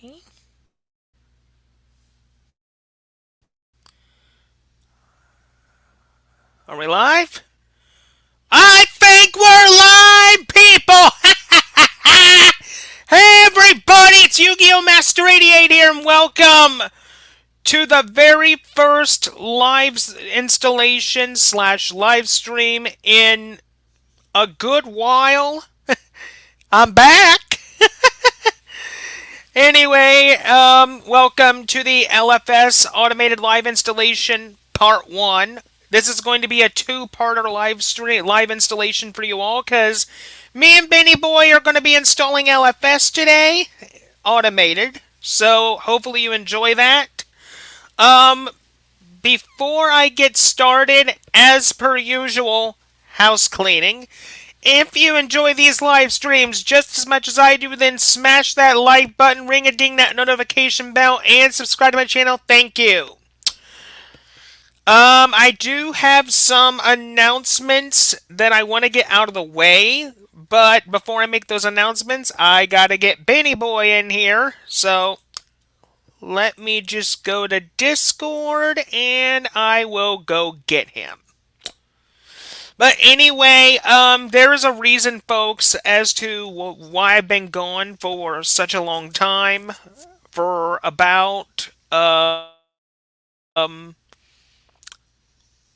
Okay. Are we live? I think we're live, people! Hey, everybody, it's Yu-Gi-Oh! Master 88 here, and welcome to the very first live installation slash live stream in a good while. I'm back! Anyway, welcome to the LFS Automated Live Installation Part 1. This is going to be a two-parter live installation for you all, because me and Benny Boy are going to be installing LFS today, automated. So hopefully you enjoy that. Um, Before I get started, as per usual, house cleaning. If you enjoy these live streams just as much as I do, then smash that like button, ring-a-ding that notification bell, and subscribe to my channel. Thank you. I do have some announcements that I want to get out of the way, but before I make those announcements, I gotta get Benny Boy in here. So let me just go to Discord and I will go get him. But anyway, there is a reason, folks, as to why I've been gone for such a long time. For about, um,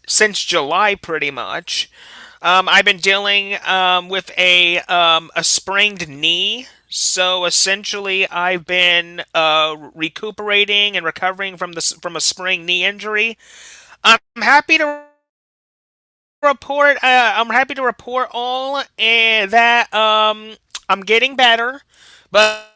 since July, pretty much. I've been dealing with a sprained knee. So essentially, I've been recuperating and recovering from a sprained knee injury. I'm happy to report. I'm happy to report all that I'm getting better, but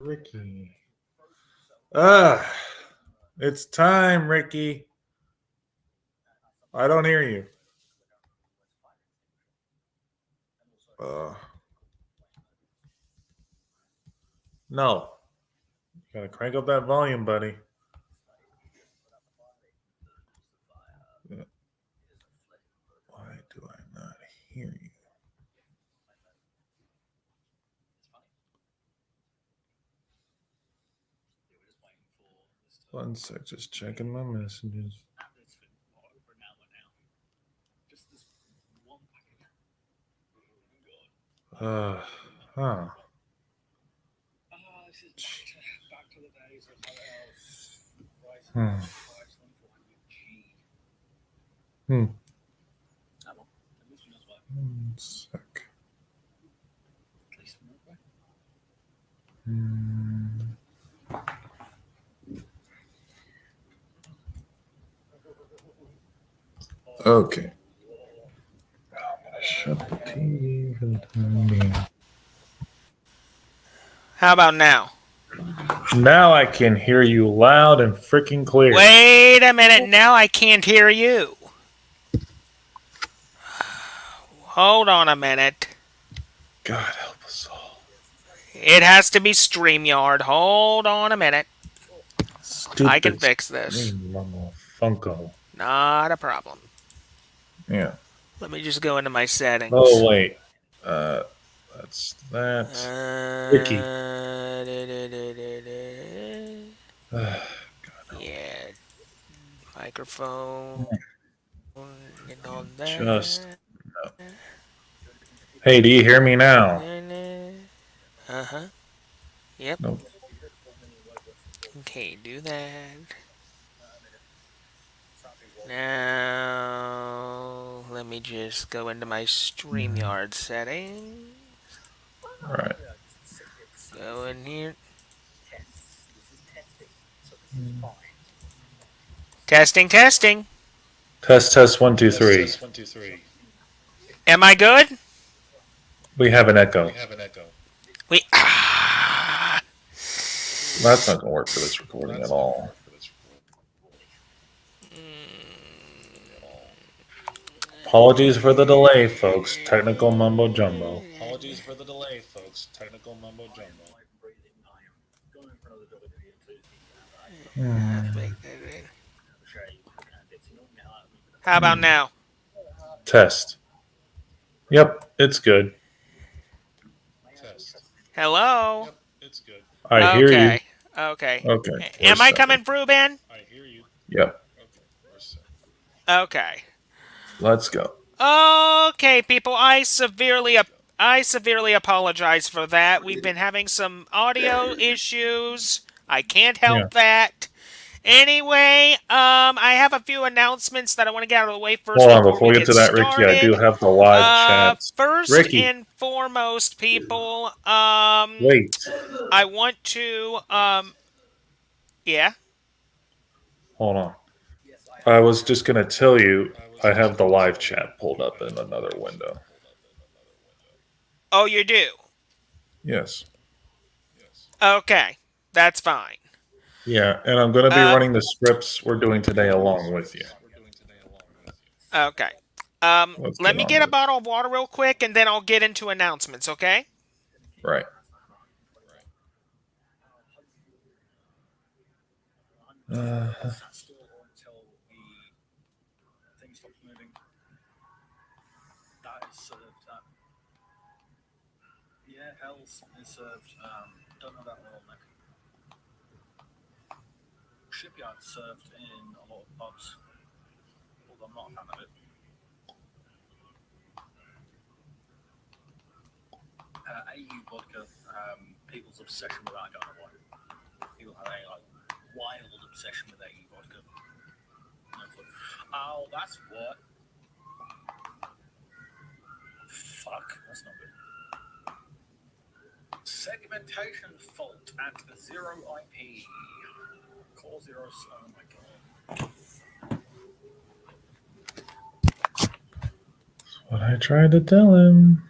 Ricky. Ah, it's time, Ricky. I don't hear you. Uh, no. Gotta crank up that volume, buddy. Why do I not hear you? One sec, just checking my messages. Uh, huh. Hmm. Hmm. One sec. Hmm. Okay. I'm gonna shut the TV for the time being. How about now? Now I can hear you loud and freaking clear. Wait a minute. Now I can't hear you. Hold on a minute. God help us all. It has to be StreamYard. Hold on a minute. I can Stupid fix this. stream mumble funko. Not a problem. Yeah. Let me just go into my Oh settings. wait. Uh, that's that. Ricky. Yeah, microphone and all Just. that. Hey, do you hear me now? Uh huh. Yep. Nope. Okay, do that. Now, let me just go into my StreamYard settings. Right. Go in here. Testing, testing. Test test 1 2 3. Am I good? We have an echo. We. Ah. That's not gonna work for this recording at all. Apologies for the delay, folks. Technical mumbo jumbo. Hmm. How about Hmm. now? Test. Yep, it's good. Hello? I hear you. Okay. Okay. Okay, we're Am I set. coming through, Ben? Yep. Okay. Let's go. Okay, people. I severely apologize for that. We've been having some audio issues. I can't Yeah. help that. Anyway, I have a few announcements that I want to get out of the way first Hold on, before before we we get get to that, Ricky, I do started. have the live chats. First Ricky, and foremost, people, wait. I want to, yeah. Hold on. I was just gonna tell you I have the live chat pulled up in another window. Oh, you do. Yes. Okay, that's fine. Yeah, and I'm gonna be Uh, running the scripts we're doing today along with you. okay. Let's Let get me on get a with bottle of water real quick, and then I'll get into announcements. Okay? it. Right. Uh, what I tried to tell him.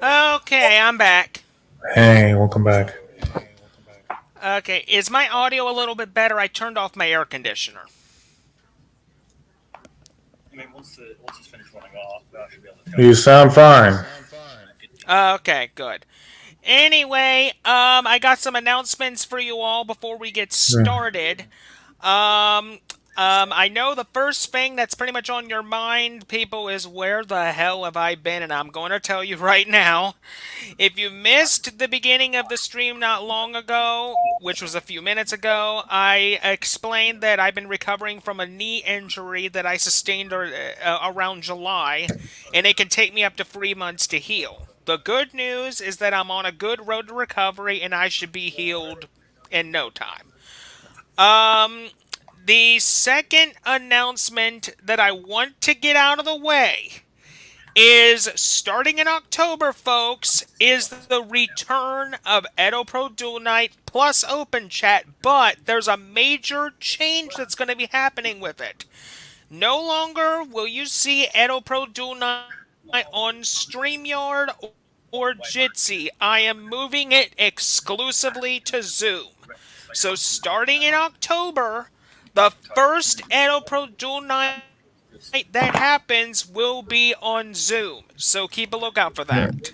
Okay, I'm back. Hey, welcome back. Okay, is my audio a little bit better? I turned off my air conditioner. You sound fine. Okay, good. Anyway, I got some announcements for you all before we get Yeah. started. Um, I know the first thing that's pretty much on your mind, people, is where the hell have I been? And I'm going to tell you right now. If you missed the beginning of the stream not long ago, which was a few minutes ago, I explained that I've been recovering from a knee injury that I sustained around July, and it can take me up to 3 months to heal. The good news is that I'm on a good road to recovery, and I should be healed in no time. Um, the second announcement that I want to get out of the way is starting in October, folks, is the return of Edo Pro Dual Night plus Open Chat, but there's a major change that's going to be happening with it. No longer will you see Edo Pro Dual Night on StreamYard or Jitsi. I am moving it exclusively to Zoom. So starting in October, the first Edo Pro Dual Night that happens will be on Zoom. So keep a lookout for that.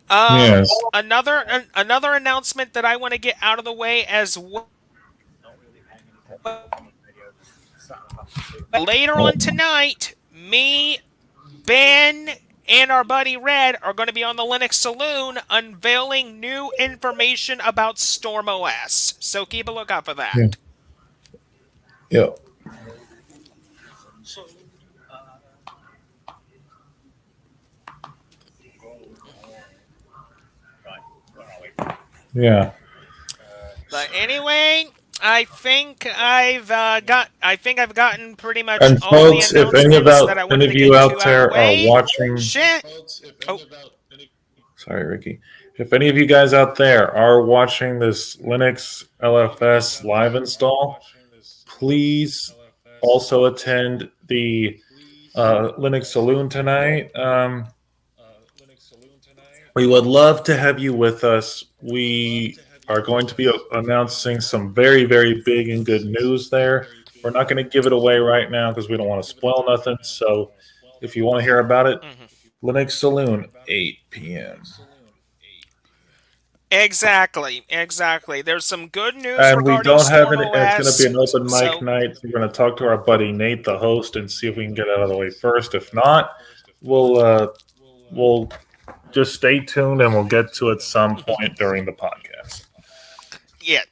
Yeah. Yes. Another announcement that I want to get out of the way as well. Later on tonight, me, Ben, and our buddy Red are going to be on the Linux Saloon unveiling new information about Storm OS. So keep a lookout for that. Yeah. Yeah. Yeah. But anyway, I think I've gotten pretty much And all the folks, if announcements that I any wanted of to you get out to out of the there are way. watching, Shit. Oh, sorry, Ricky. If any of you guys out there are watching this Linux LFS live install, please also attend the Linux Saloon tonight. We would love to have you with us. We are going to be announcing some very, very big and good news there. We're not going to give it away right now because we don't want to spoil nothing. So if you want to hear about it, mhm. Linux Saloon, 8 p.m. Exactly. There's some good news And we regarding don't have Storm any, it's going to be OS. an open mic So, night. So we're going to talk to our buddy Nate, the host, and see if we can get it out of the way first. If not, we'll just stay tuned and we'll get to it some point during the podcast. yeah.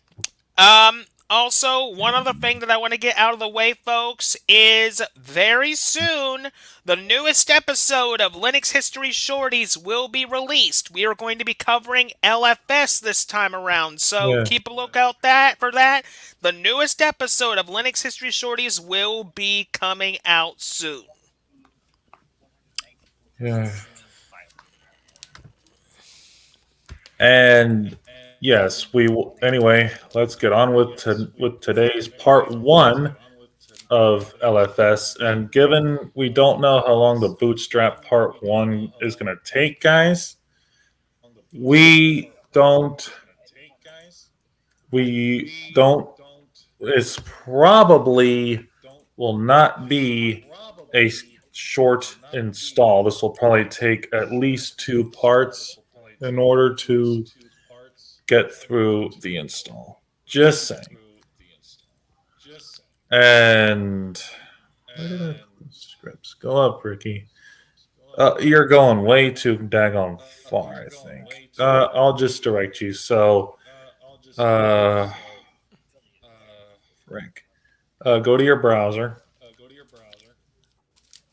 Also, one other thing that I want to get out of the way, folks, is very soon the newest episode of Linux History Shorties will be released. We are going to be covering LFS this time around, so Yeah. keep a lookout that for that. The newest episode of Linux History Shorties will be coming out soon. Yeah. And yes, we will. Anyway, let's get on with today's part one of LFS. And given we don't know how long the bootstrap part one is going to take, guys, we don't. We don't. It's probably will not be a short install. This will probably take at least two parts in order to get through the install. Just saying. And where did I scripts go up, Ricky? You're going way too daggone far, I think. I'll just direct you. So, uh, Rick, go to your browser.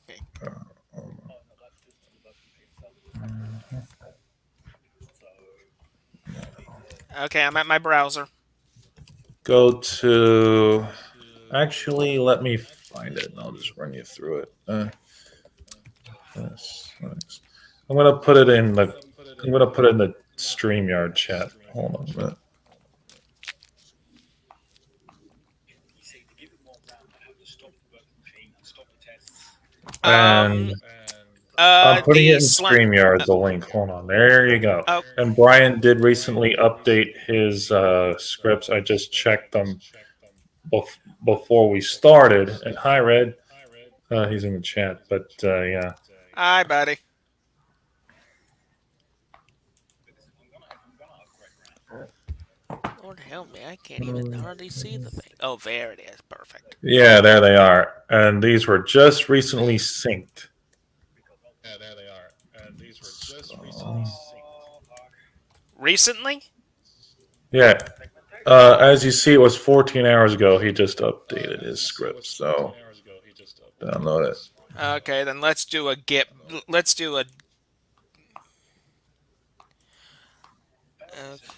Okay. Uh, Okay, I'm at my browser. Go to. Actually, let me find it, and I'll just run you through it. Yes. I'm gonna put it in the. I'm gonna put it in the Streamyard chat. Hold on a minute. Um, And I'm putting it the in slime. Streamyard. The link. Hold on. There you go. Oh, And Brian did recently update his scripts. I just checked them before we started. And hi, Red. He's in the chat. But yeah. hi, buddy. Lord help me, I can't even hardly see the thing. Oh, there it is. Perfect. Yeah, there they are. And these were just recently synced. So, Recently? yeah. As you see, it was 14 hours ago. He just updated his script. So download it. Okay, then let's do a get. Let's do a. Okay.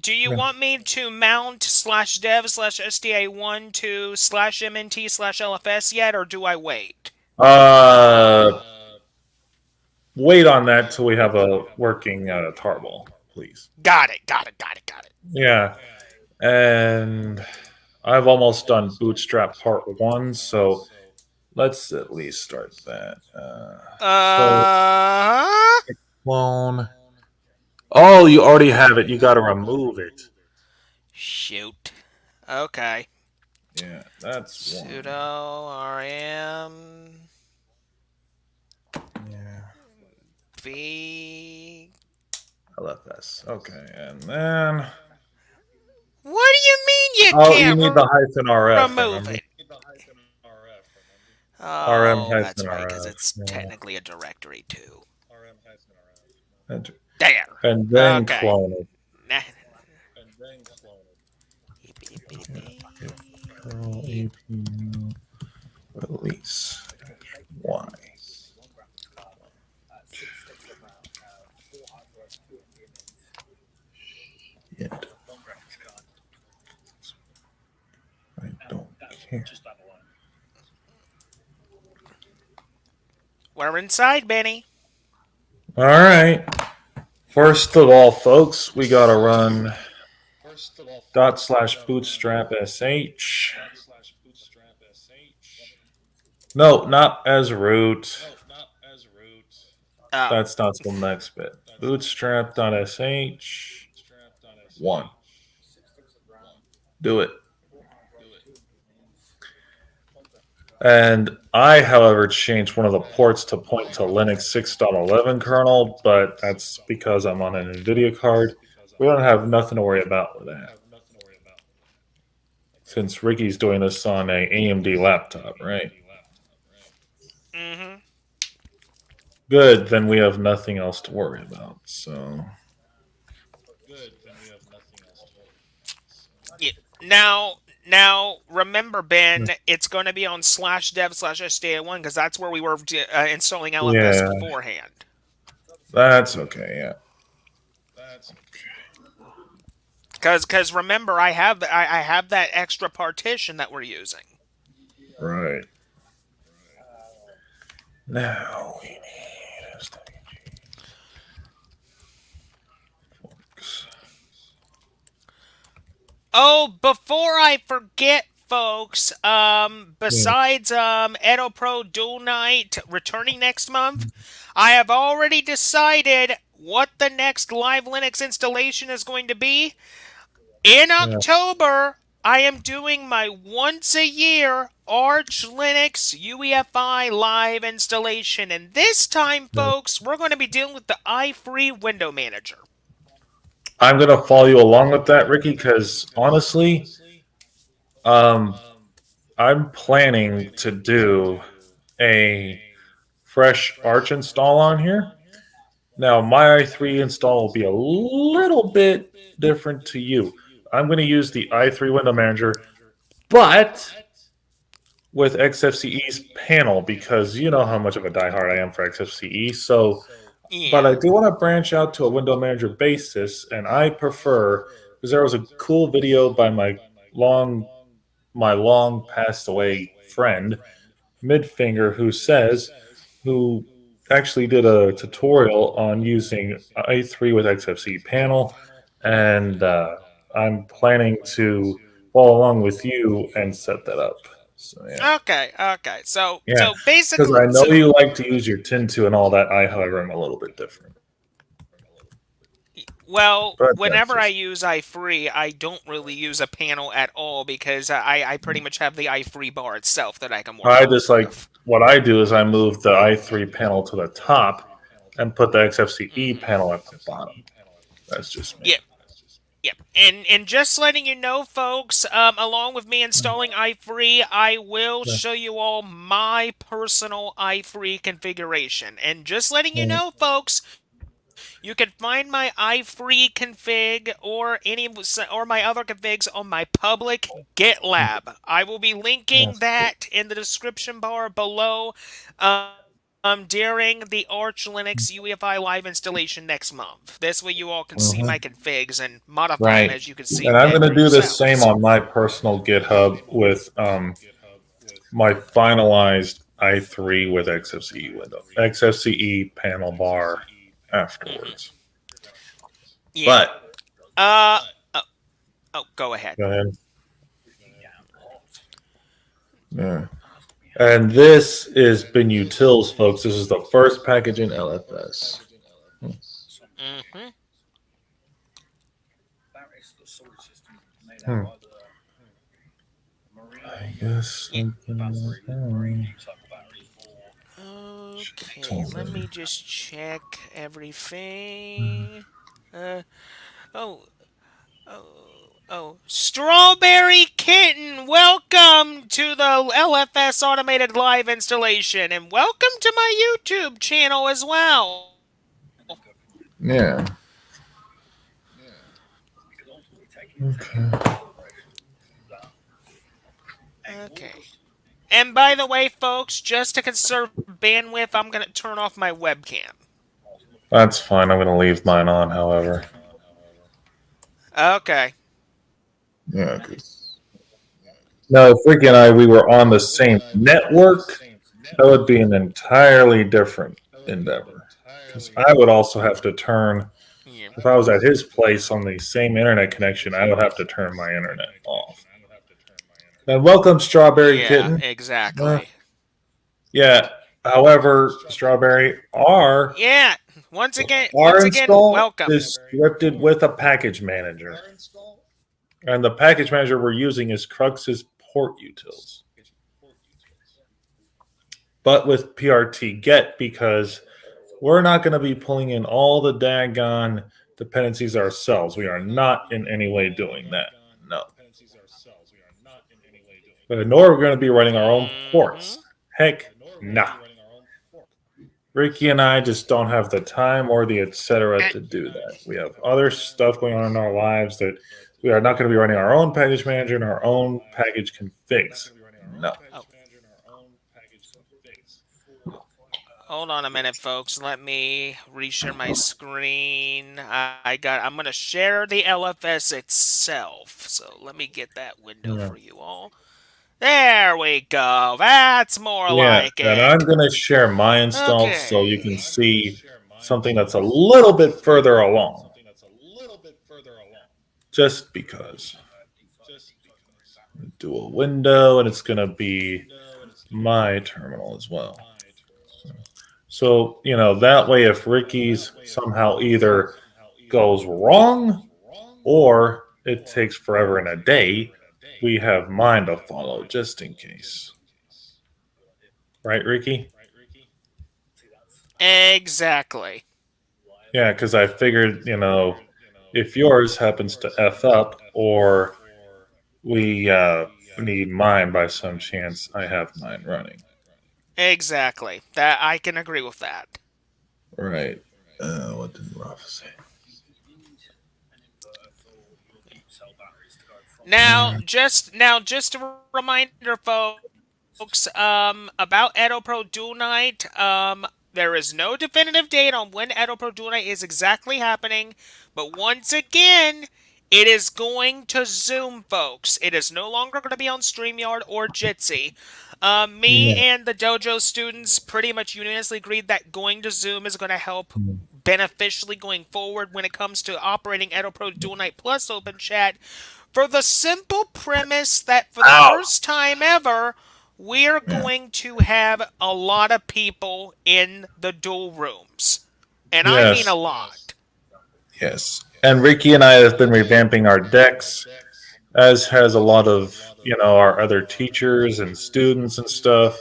Do you want me to mount /dev/SDA1 to /MNT/LFS yet, or do I wait? Uh, wait on that till we have a working tarball, please. Got it, got it, got it, got it. Yeah. And I've almost done Bootstrap Part 1, so let's at least start that. So, Uh. clone. Oh, you already have it. You got to remove it. Shoot. Okay. Yeah, that's one. Sudo rm Yeah. v. LFS. Okay, and then. What do you mean you Oh, you can't need the hyphen RF, remove remember? it? RM Oh, that's hyphen right, because RF. it's Yeah. technically a directory too. Enter. There. And then Okay. clone it. Nah. Curl APU release Y. Shit. I don't care. We're inside, Benny. All right. First of all, folks, we gotta run /bootstrap sh. No, not as root. Oh. That's not the next bit. Bootstrap.sh. One. Do it. And I, however, changed one of the ports to point to Linux 6.11 kernel, but that's because I'm on an NVIDIA card. We don't have nothing to worry about with that. Since Ricky's doing this on a AMD laptop, right? Mm-hmm. Good, then we have nothing else to worry about. So Yeah. Now, remember, Ben, it's going to be on /dev/SDA1 because that's where we were installing LFS yeah, beforehand. that's okay. Yeah. Because remember, I have that extra partition that we're using. Right. Now we need folks. Oh, before I forget, folks, Yeah. besides Edo Pro Dual Night returning next month, I have already decided what the next live Linux installation is going to be. In Yeah. October, I am doing my once a year Arch Linux UEFI live installation, and this time, Yeah. folks, we're going to be dealing with the iFree window manager. I'm gonna follow you along with that, Ricky, because honestly, um, I'm planning to do a fresh Arch install on here. Now, my i3 install will be a little bit different to you. I'm going to use the i3 window manager, but with XFCE's panel because you know how much of a diehard I am for XFCE. So, but Yeah. I do want to branch out to a window manager basis, and I prefer because there was a cool video by long long passed away friend Midfinger who actually did a tutorial on using i3 with XFCE panel, and I'm planning to follow along with you and set that up. So yeah. Okay. Okay. Yeah, So because basically, I know you like to use your Tin2 and all that. I, however, am a little bit different. well, But that's whenever I just use i3, I don't really use a panel at all because I pretty much have the i3 bar itself that I can work I off just like of. what I do is I move the i3 panel to the top and put the XFCE Hmm. panel at the bottom. That's just me. Yep. Yep. And just letting you know, folks, along with me installing i3, I will show you all my personal i3 configuration. And just letting you know, folks, you can find my i3 config or my other configs on my public GitLab. I will be linking Yes. that in the description bar below during the Arch Linux UEFI live installation next month. This way you all can see my Mhm. configs and modify them as Right. you can see And I'm fit going for to do the yourselves. same on my personal GitHub with my finalized i3 with XFCE window, XFCE panel bar Hmm. afterwards. Yeah. But Uh. Oh, oh, go ahead. go ahead. Yeah. And this is been utils, folks. This is the first package in LFS. Hmm. Hmm. I guess Yeah. something like that. Should have Okay, told let me. me just check everything. Uh, oh, Strawberry Kitten, welcome to the LFS Automated Live installation, and welcome to my YouTube channel as well. Yeah. Okay. Okay. And by the way, folks, just to conserve bandwidth, I'm going to turn off my webcam. That's fine. I'm going to leave mine on, however. Okay. Yeah. Now, if Ricky and I we were on the same network, that would be an entirely different endeavor. Because I would also have to turn, Yeah. if I was at his place on the same internet connection, I would have to turn my internet off. And welcome, Strawberry Yeah, Kitten. Uh, exactly. yeah. However, Strawberry, Yeah. our Once again, install welcome. is scripted with a package manager, and the package manager we're using is Crux's port utils, but with PRT get because we're not going to be pulling in all the daggone dependencies ourselves. We are not in any way doing that. No. Nor are we going to be running our own ports. Hmm. Heck, nah. Ricky and I just don't have the time or the etc. to do that. We have other stuff going on in our lives that we are not going to be running our own package manager and our own package configs. No. Oh, hold on a minute, folks. Let me reshare my screen. I'm gonna share the LFS itself. So let me get that window Yeah. for you all. There we go. That's more Yeah, like and I'm it. going to share my install so you can Okay. see something that's a little bit further along. Just because. Do a window, and it's going to be my terminal as well. So, that way, if Ricky's somehow either goes wrong or it takes forever and a day, we have mine to follow just in case. Right, Ricky? Exactly. Yeah, because I figured, if yours happens to F up or we need mine by some chance, I have mine running. Exactly. That I can agree with that. Right. What did Rafa say? Now, just a reminder, folks. about Edo Pro Duel Night. There is no definitive date on when Edo Pro Duel Night is exactly happening, but once again, it is going to Zoom, folks. It is no longer going to be on StreamYard or Jitsi. Me Yeah. and the dojo students pretty much unanimously agreed that going to Zoom is going to help Mm. beneficially going forward when it comes to operating Edo Pro Duel Night Plus Open Chat for the simple premise that for the Ow. first time ever, we're Yeah. going to have a lot of people in the duel rooms. And I mean a Yes. lot. Yes. And Ricky and I have been revamping our decks, as has a lot of our other teachers and students and stuff.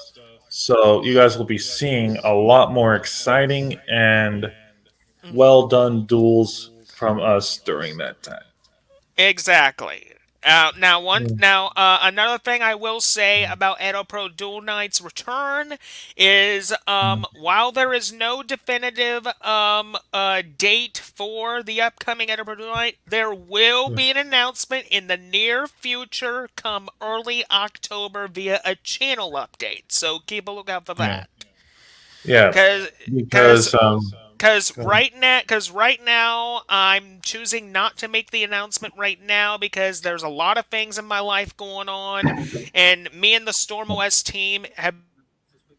So you guys will be seeing a lot more exciting and well done duels from us during that time. Exactly. Mm. Another thing I will say about Edo Pro Duel Knight's return is, Mm. while there is no definitive date for the upcoming Edo Pro Duel Night, there will be an announcement in the near future, come early October, via a channel update. So keep a lookout for Yeah. that. Yeah. Cause, cause Because Cause right now I'm choosing not to make the announcement right now because there's a lot of things in my life going on, and me and the Storm OS team have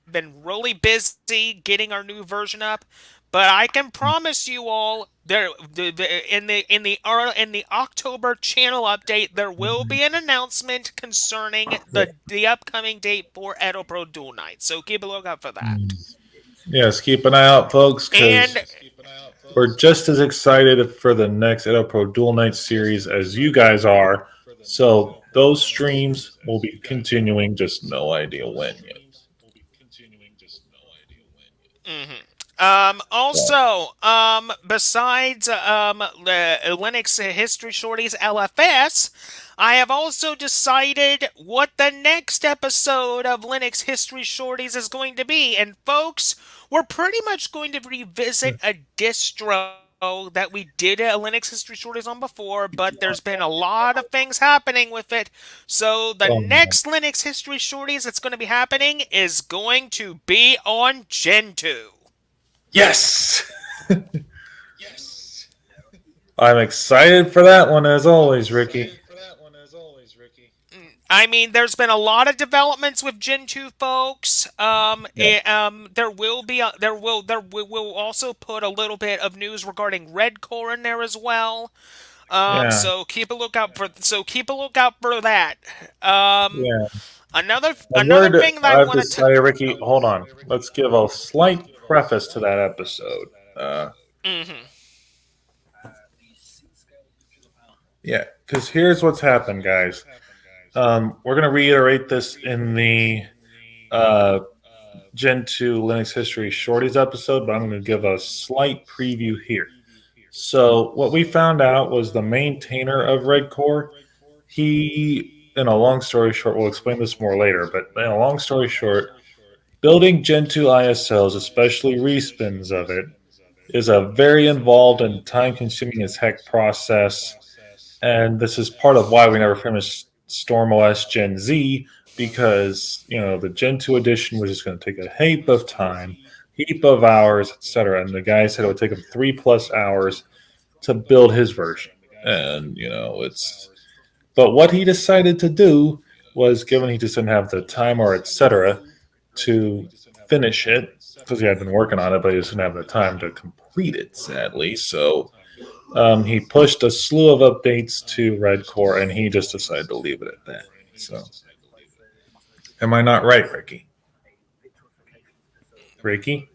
been really busy getting our new version up. But I can promise you all, in the October channel update, there will be an announcement concerning the upcoming date for Edo Pro Duel Night. So keep a lookout for that. yes, keep an eye out, folks, because And we're just as excited for the next Edo Pro Dual Night series as you guys are. So those streams will be continuing, just no idea when yet. So, Besides Linux History Shorties LFS, I have also decided what the next episode of Linux History Shorties is going to be. And folks, we're pretty much going to revisit a distro that we did a Linux History Shorties on before, but there's been a lot of things happening with it. So the um, next Linux History Shorties that's going to be happening is going to be on Gentoo. yes, I'm excited for that one as always, Ricky. I mean, there's been a lot of developments with Gen 2 folks. Yeah, There will be there will also put a little bit of news regarding Red Core in there as well. yeah, So keep a lookout for that. Um, yeah. A another word thing that I I've want to. decided, Ricky. Hold on. Let's give a slight preface to that episode. Mm-hmm. Yeah, because here's what's happened, guys. We're going to reiterate this in the uh, Gen 2 Linux History Shorties episode, but I'm going to give a slight preview here. So, what we found out was the maintainer of Red Core, he, in a long story short, we'll explain this more later, but in a long story short, building Gen 2 ISOs, especially respins of it, is a very involved and time consuming as heck process. And this is part of why we never finished Storm OS Gen Z, because the Gen 2 edition was just going to take a heap of time, heap of hours, etc. And the guy said it would take him 3+ hours to build his version. And it's but what he decided to do was, given he just didn't have the time or etc. to finish it, because he had been working on it, but he just didn't have the time to complete it, sadly. So he pushed a slew of updates to Red Core, and he just decided to leave it at that. So, am I not right, Ricky? Ricky?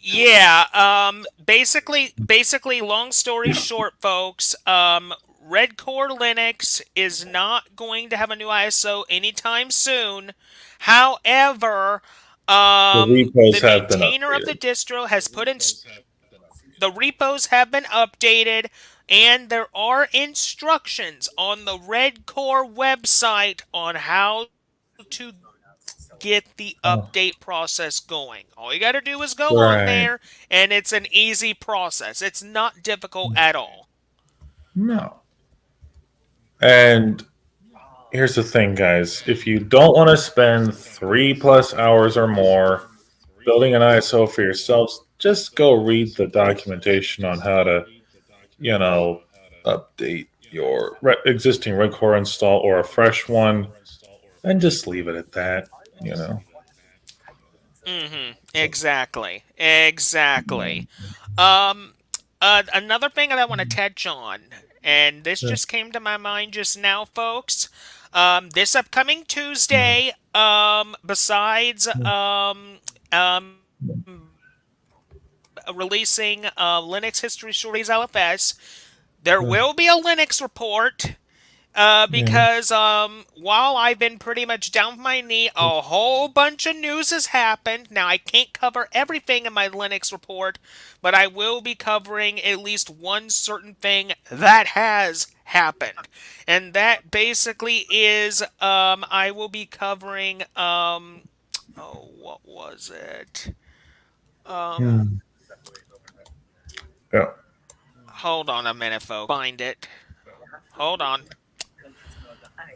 Yeah, basically, long story short, folks, Red Core Linux is not going to have a new ISO anytime soon. However, The the repos have been maintainer of the updated. distro has the repos have been updated, and there are instructions on the Red Core website on how to get the Oh, update process going. All you got to do is go on right. there, and it's an easy process. It's not difficult at all. No. And here's the thing, guys. If you don't want to spend 3+ hours or more building an ISO for yourselves, just go read the documentation on how to, you know, update your existing rig core install or a fresh one, and just leave it at that. You know. Mm-hmm. So, Exactly. Exactly. Um, Another thing that I want to touch on, and this yeah, just came to my mind just now, folks. This upcoming yeah, Tuesday, besides releasing Linux History Stories LFS, there yeah, will be a Linux report. yeah, Because while I've been pretty much down with my knee, a whole bunch of news has happened. Now I can't cover everything in my Linux report, but I will be covering at least one certain thing that has happened, and that basically is I will be covering oh, what was it? yeah. Um Yeah. Hold on a minute, folks. Find it. Hold on.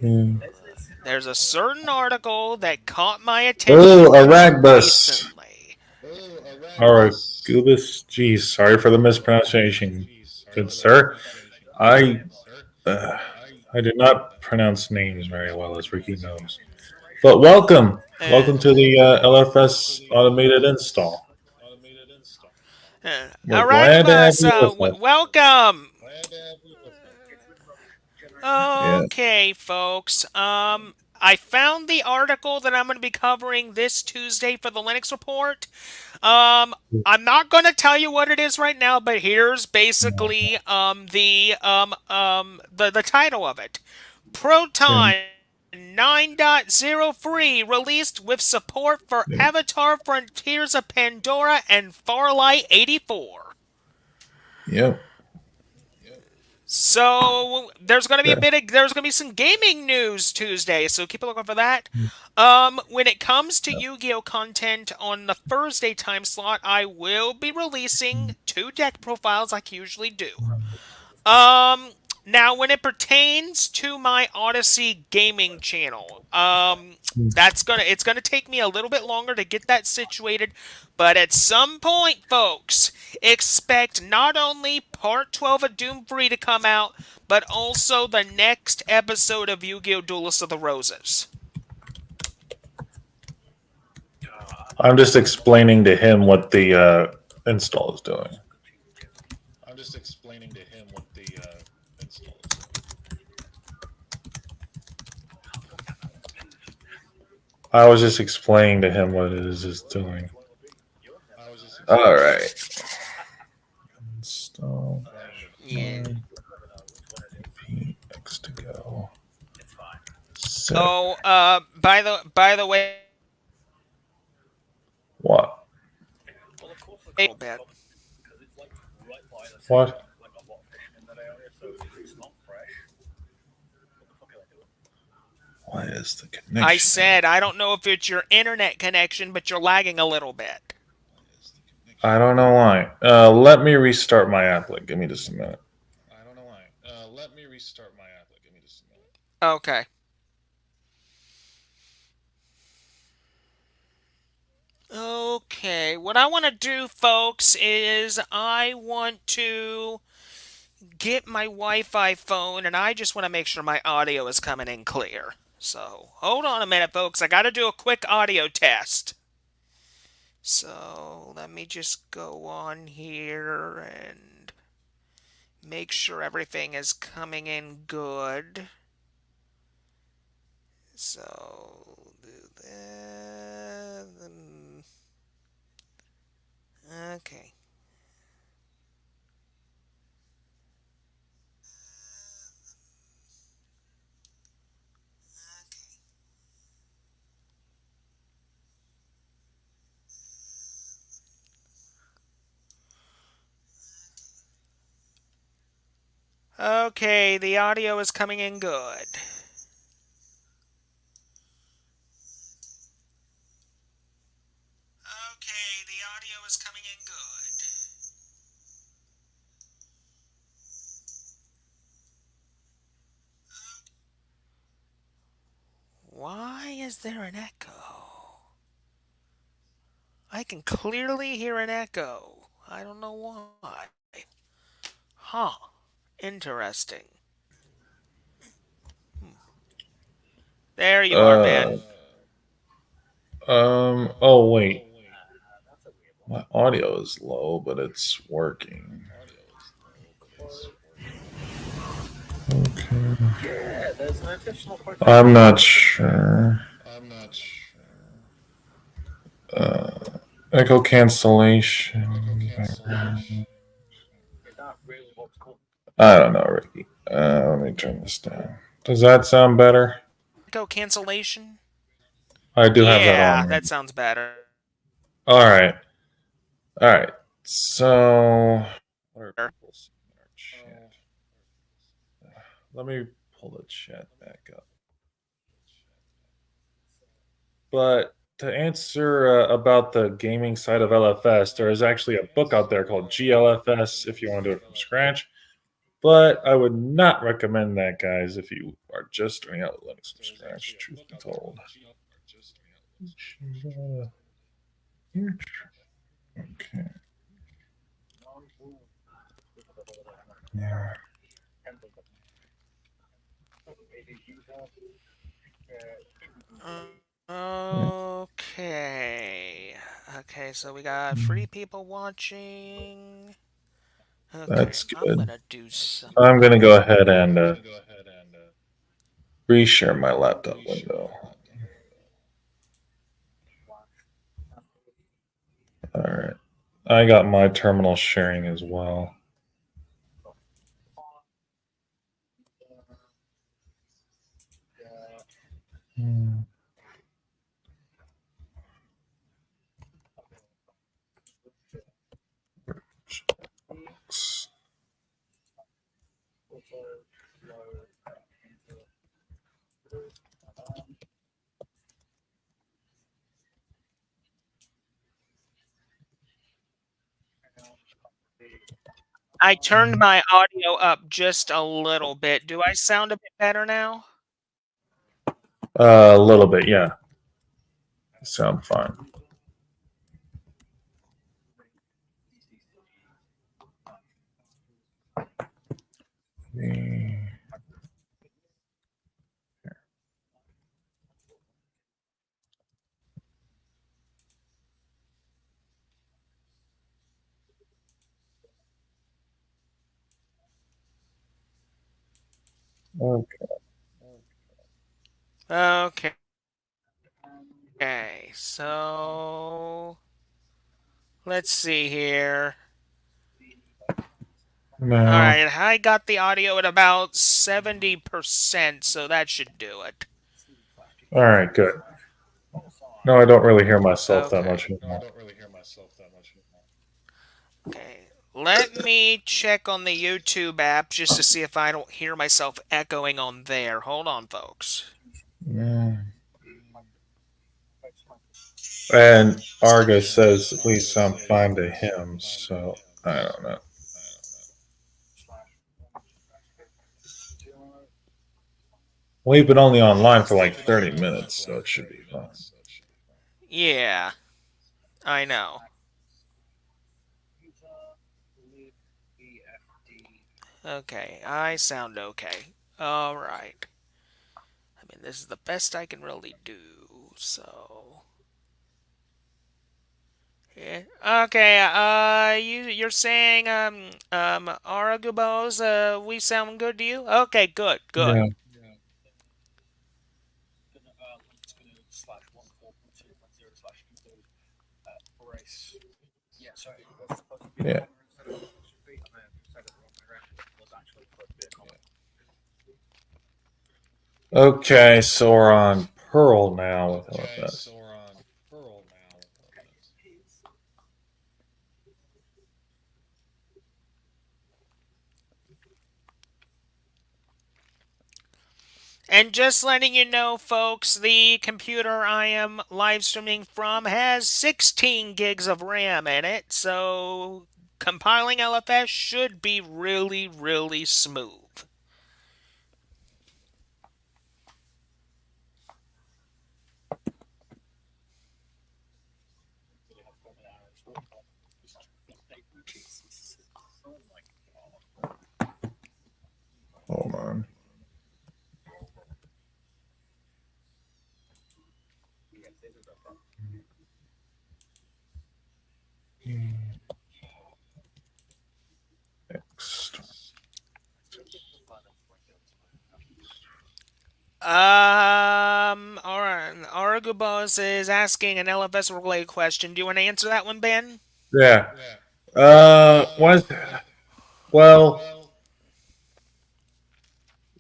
Yeah. There's a certain article that caught my Oh, attention just Aragbus. recently. Aragubus. Geez, sorry for the mispronunciation, good sir. I uh, I do not pronounce names very well, as Ricky knows. But welcome, Uh, welcome to the LFS automated install. We're glad to have Arachibus, you with us. welcome. Yeah. Okay, folks. I found the article that I'm going to be covering this Tuesday for the Linux report. Um, I'm not going to tell you what it is right now, but here's basically the title of it. Yeah. Proton 9.0 free released with support for Yeah. Avatar Frontiers of Pandora and Farlight 84. Yep. So there's gonna be Yeah. there's gonna be some gaming news Tuesday, so keep a lookout for that. When it comes to Yu-Gi-Oh content on the Thursday time slot, I will be releasing two deck profiles like I usually do. Um, Now when it pertains to my Odyssey gaming channel, it's gonna take me a little bit longer to get that situated, but at some point, folks, expect not only part 12 of Doom 3 to come out, but also the next episode of Yu-Gi-Oh! Duelist of the Roses. I'm just explaining to him what the install is doing. I was just explaining to him what it is doing. All right. Install Yeah. PX to go. Set. Oh, by the way, What? a little bit. What? Why is the I connection here? said I don't know if it's your internet connection, but you're lagging a little bit. I don't know why. Let me restart my applet. Give me just a minute. Okay. Okay, what I want to do, folks, is I want to get my Wi Fi phone and I just want to make sure my audio is coming in clear. So, hold on a minute, folks. I got to do a quick audio test. So, let me just go on here and make sure everything is coming in good. So, do that. Okay. Okay, the audio is coming in good. Okay, the audio is coming in good. is there an echo? I can clearly hear an echo. I don't know why. Huh. Interesting. There you are, Uh, man. oh wait, my audio is low, but it's working. Okay. I'm not sure. Uh, Echo cancellation. I don't know, Ricky. Let me turn this down. Does that sound better? Echo cancellation? I do have that on Yeah, right that sounds better. now. All right. All right. So, what are people saying in our chat? Let me pull the chat back up. But to answer about the gaming side of LFS, there is actually a book out there called GLFS if you want to do it from scratch. But I would not recommend that, guys, if you are just starting out with Linux from scratch, truth be told. Okay. Yeah. Okay. Okay, so we got free people watching. Okay, That's I'm good. gonna do some. I'm going to go ahead and reshare my laptop window. All right. I got my terminal sharing as well. Hmm. I turned my audio up just a little bit. Do I sound a bit better now? A little bit, yeah. Sound fine. Okay. Okay, so let's see here. Now, Alright, I got the audio at about 70%, so that should do it. all right, good. No, I don't really hear myself that Okay. much anymore. Okay. Let me check on the YouTube app just to see if I don't hear myself echoing on there. Hold on, folks. Yeah. And Argus says at least I'm fine to him, so I don't know. We've been only online for like 30 minutes, so it should be fine. Yeah, I know. Okay, I sound okay. Alright. I mean, this is the best I can really do, so. Yeah. Okay, you're saying, Aragubos, we sound good to you? Okay, good, good. Yeah. Yeah. Okay, so we're on Pearl now with LFS. And just letting you know, folks, the computer I am live streaming from has 16 gigs of RAM in it, so compiling LFS should be really, really smooth. Argubos is asking an LFS related question. Do you want to answer that one, Ben? Yeah. What? Well,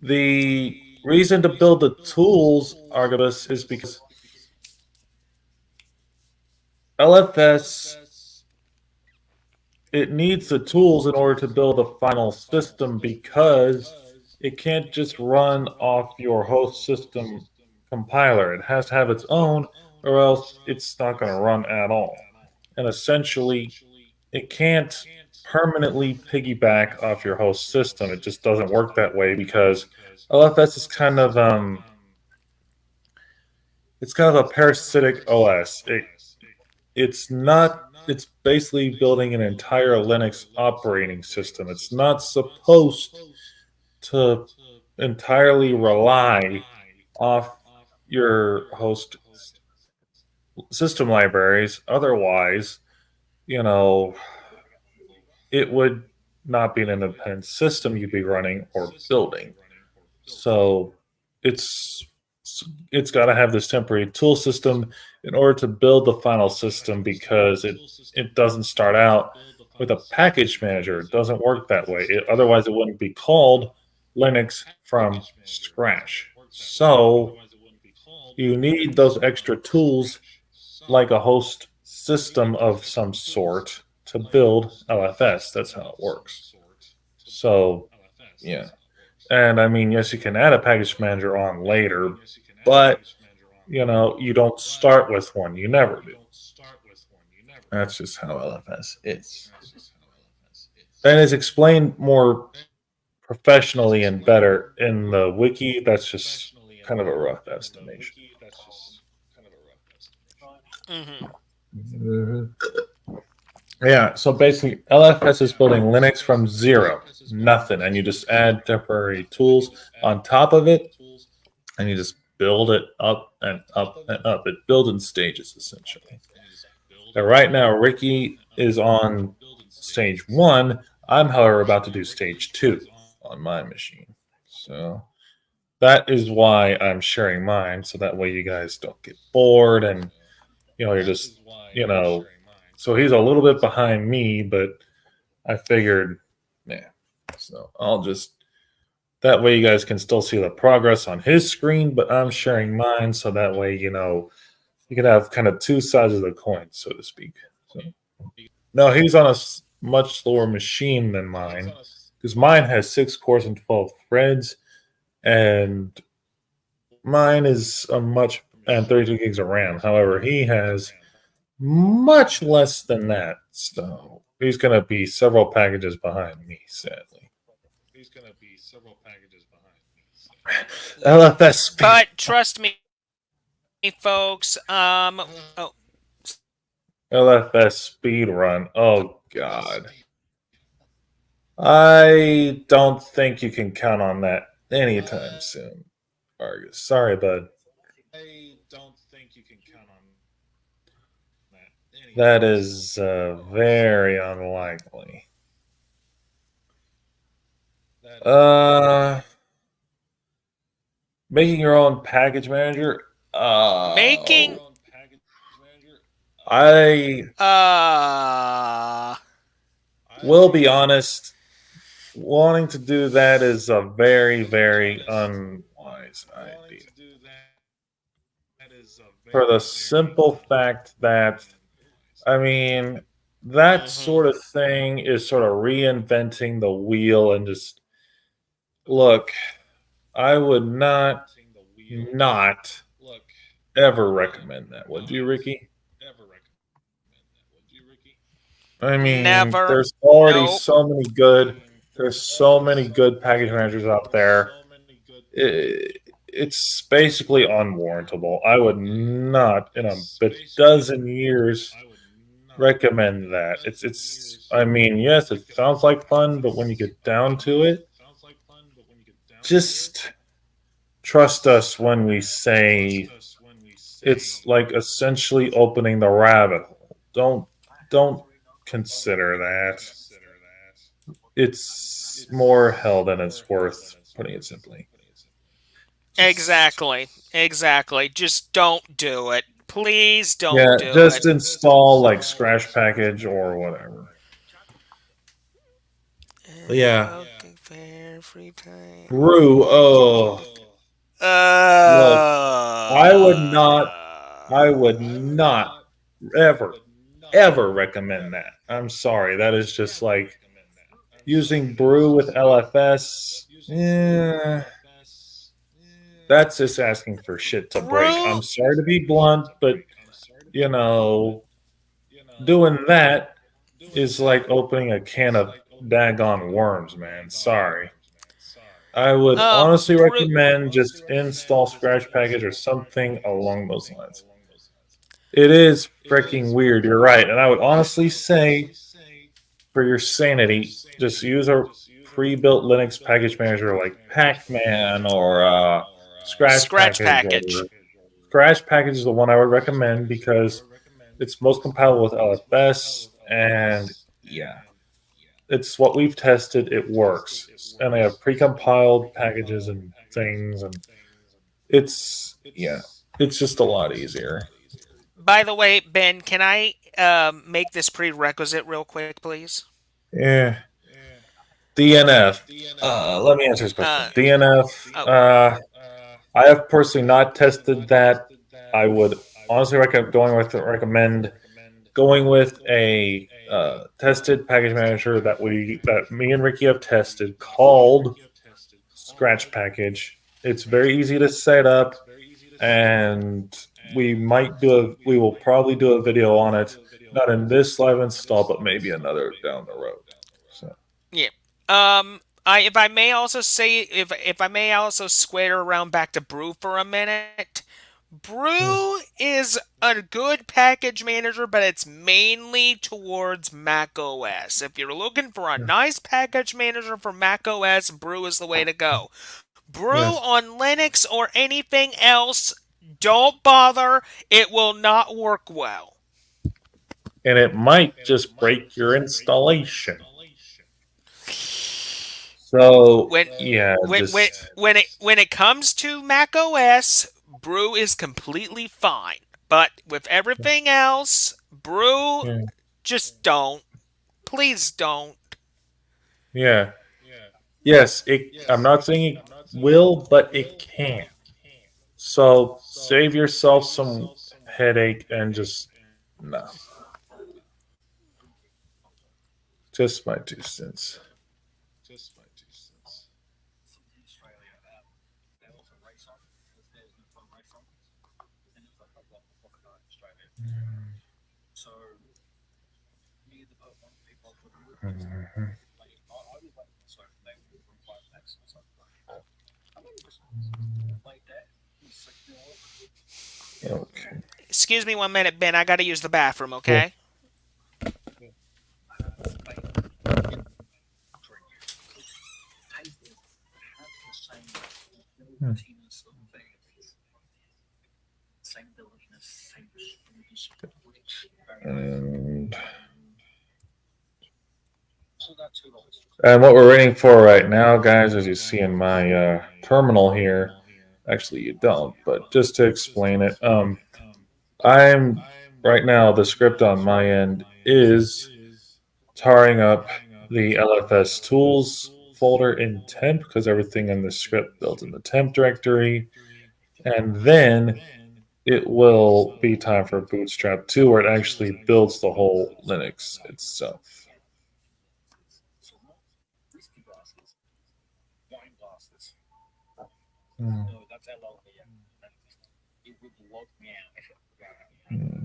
the reason to build the tools, Argibus, is because LFS it needs the tools in order to build a final system because it can't just run off your host system compiler. It has to have its own, or else it's not going to run at all. And essentially, it can't permanently piggyback off your host system. It just doesn't work that way because LFS is kind of it's kind of a parasitic OS. It's not. It's basically building an entire Linux operating system. It's not supposed to entirely rely off your host system libraries. Otherwise, you know, it would not be an independent system you'd be running or building. So it's it's got to have this temporary tool system in order to build the final system because it doesn't start out with a package manager. It doesn't work that way. Otherwise, it wouldn't be called Linux from scratch. So you need those extra tools like a host system of some sort to build LFS. That's how it works. So, yeah. And I mean, yes, you can add a package manager on later, but you don't start with one. You never do. That's just how LFS is. And it's explained more professionally and better in the wiki. That's just kind of a rough estimation. Mm-hmm. Mhm. Yeah, so basically, LFS is building Linux from zero, nothing, and you just add temporary tools on top of it, and you just build it up and up and up. It builds in stages, essentially. Now, right now, Ricky is on stage one. I'm, however, about to do stage two on my machine. So that is why I'm sharing mine, so that way you guys don't get bored and you're just, you know. So he's a little bit behind me, but I figured, yeah. So I'll just that way you guys can still see the progress on his screen, but I'm sharing mine, so that way you can have kind of two sides of the coin, so to speak. So no, he's on a much slower machine than mine because mine has 6 cores and 12 threads, and mine is a much and 32 gigs of RAM. However, he has much less than that, so he's going to be several packages behind me, sadly. LFS speed. But trust me, folks. Oh, LFS speed run. Oh god. I don't think you can count on that anytime soon. Argus. Sorry, bud. That is very unlikely. Uh, Making your own package manager. making. I Uh. will be honest. Wanting to do that is a very, very unwise idea. For the simple fact that, I mean, that Mm-hmm. sort of thing is sort of reinventing the wheel and just look, I would not ever recommend that. Would you, Ricky? I mean, Never. Nope. there's so many good package managers out there. It's basically unwarrantable. I would not in a dozen years recommend that. I mean, yes, it sounds like fun, but when you get down to it, just trust us when we say it's like essentially opening the rabbit hole. Don't consider that. it's more hell than it's worth, putting it simply. Just Exactly. Exactly. Just don't do it. Please don't yeah, do it. just install like Scratch package or whatever. But yeah, Okay, fair free time. brew. Oh, look, I would not. I would not ever, ever recommend that. I'm sorry. That is just like using brew with LFS. Yeah, that's just asking for shit to break. Brew. I'm sorry to be blunt, but you know, doing that is like opening a can of daggone worms, man. Sorry. I would honestly Brew. recommend just install Scratch Package or something along those lines. It is freaking weird, you're right. And I would honestly say, for your sanity, just use a pre built Linux package manager like Pacman or Scratch Scratch Package. Or package. Scratch Package is the one I would recommend because it's most compatible with LFS. And yeah, it's what we've tested. It works. And they have precompiled packages and things. And yeah, it's just a lot easier. By the way, Ben, can I make this prerequisite real quick, please? Yeah. DNF. Let me answer this Uh, question. DNF. oh, I have personally not tested that. I would honestly recommend going with a tested package manager that me and Ricky have tested called Scratch Package. It's very easy to set up, and we will probably do a video on it. Not in this live install, but maybe another down the road. So. yeah. If I may also say, if I may also square around back to Brew for a minute, Brew is a good package manager, but it's mainly towards Mac OS. If you're looking for a nice package manager for Mac OS, Brew is the way to go. Brew Yes. on Linux or anything else, don't bother. It will not work well. And it might just break your installation. So When yeah, when just when it comes to Mac OS, Brew is completely fine. But with everything else, Brew, yeah, just don't. Please don't. yeah. Yes, it. I'm not saying it will, but it can. So save yourself some headache and just no. Just my 2 cents. Mhm. Okay. Excuse me 1 minute, Ben. I gotta use the bathroom, Yeah. okay? Hmm. And And what we're waiting for right now, guys, as you see in my terminal here, actually you don't, but just to explain it, I'm right now the script on my end is tarring up the LFS tools folder in temp because everything in the script built in the temp directory, and then it will be time for Bootstrap 2 where it actually builds the whole Linux itself. Hmm. Hmm.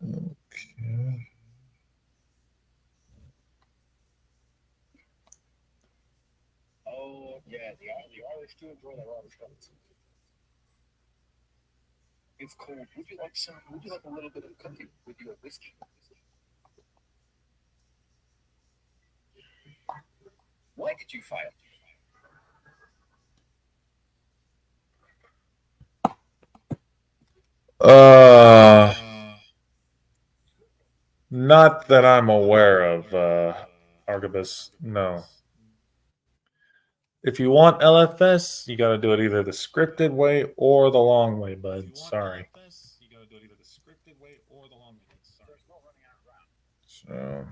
Okay. Uh, Not that I'm aware of, Archibus. No. If you want LFS, you got to do it either the scripted way or the long way, bud. Sorry. So,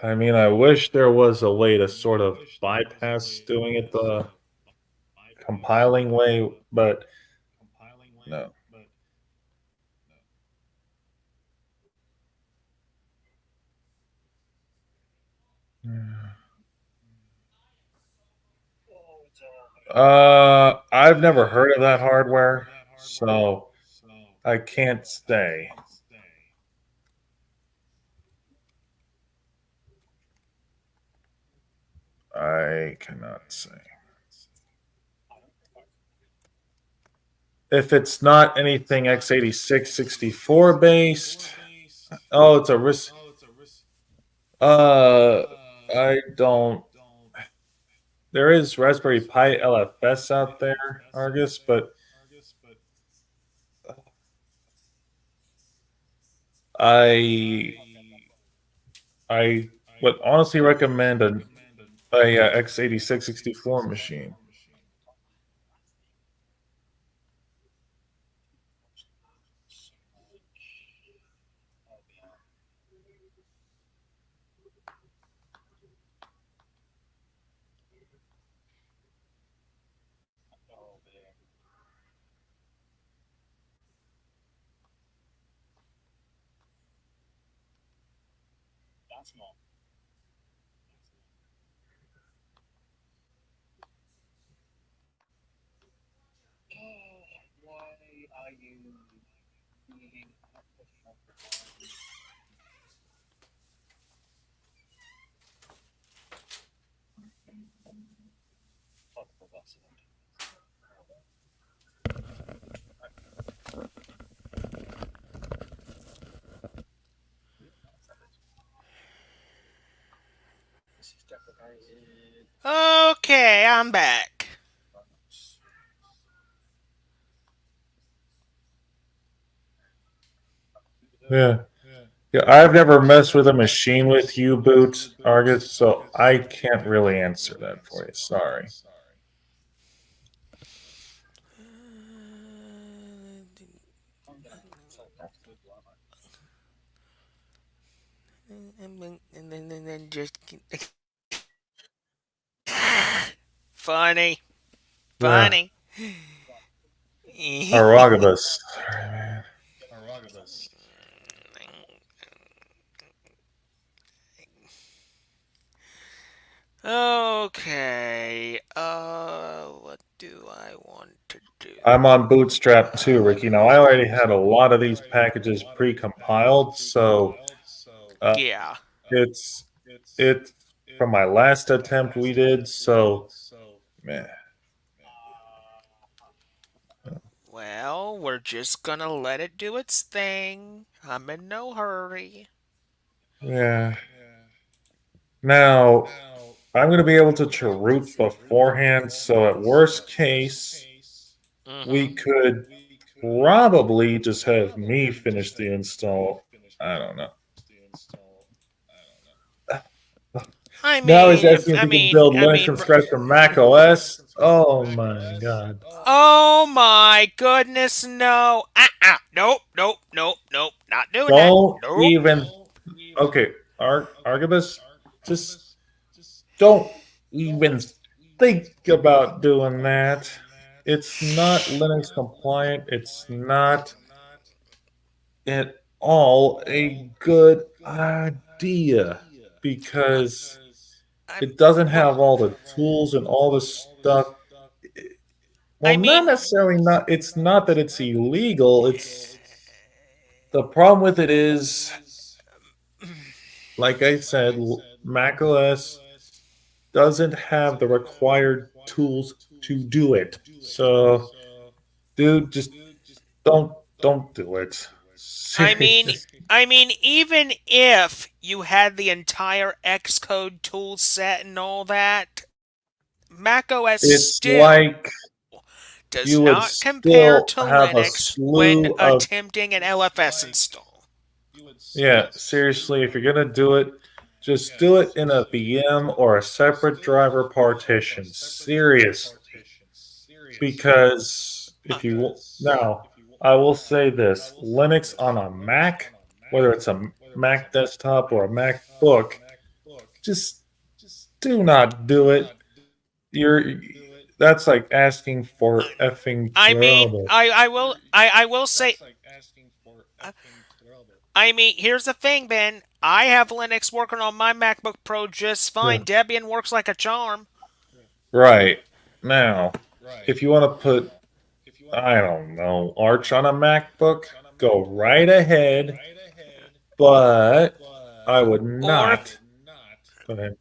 I mean, I wish there was a way to sort of bypass doing it the compiling way, but no. I've never heard of that hardware, so I can't say. I cannot say. If it's not anything x86 64 based, oh, it's a risk. Uh, I don't. There is Raspberry Pi LFS out there, Argus, but I I would honestly recommend a x86 64 machine. Okay, I'm back. Yeah. Yeah, I've never messed with a machine with U boot, Argus, so I can't really answer that for you. Sorry. And then just funny, Yeah. funny. Aragabus. Okay. What do I want to do? I'm on Bootstrap too, Ricky. Now, I already had a lot of these packages pre-compiled, so Yeah. it's it from my last attempt we did. So, man, Well, we're just gonna let it do its thing. I'm in no hurry. yeah. Now, I'm going to be able to cheroot beforehand, so at worst case, we Mm-hmm. could probably just have me finish the install. I don't know. I Now he's mean, asking if I he can mean, build I Linux mean. from scratch from Mac OS. Oh my god. Oh my goodness, no. Nope, nope, nope, nope. Not doing that. Don't Nope. even. Okay, Argibus, just don't even think about doing that. It's not Linux compliant. It's not at all a good idea because I'm. it doesn't Well, have all the tools and all the stuff. I Well, not mean, necessarily. Not. It's not that it's illegal. It's the problem with it is, like I said, Mac OS doesn't have the required tools to do it. So, dude, just don't do it. I mean, Serious. even if you had the entire Xcode tool set and all that, macOS It's still. does you would not compare still to have a Linux when slew of. attempting an LFS install. Yeah, seriously, if you're gonna do it, just do it in a VM or a separate driver partition. Seriously, because Uh, if you now, I will say this: Linux on a Mac, whether it's a Mac desktop or a MacBook, just do not do it. You're that's like asking for effing I mean, trouble. I will say, I mean, here's the thing, Ben. I have Linux working on my MacBook Pro just Yeah. fine. Debian works like a charm. Right now, if you want to put I don't know, Arch on a MacBook, go right ahead, but I would Or not. Go ahead.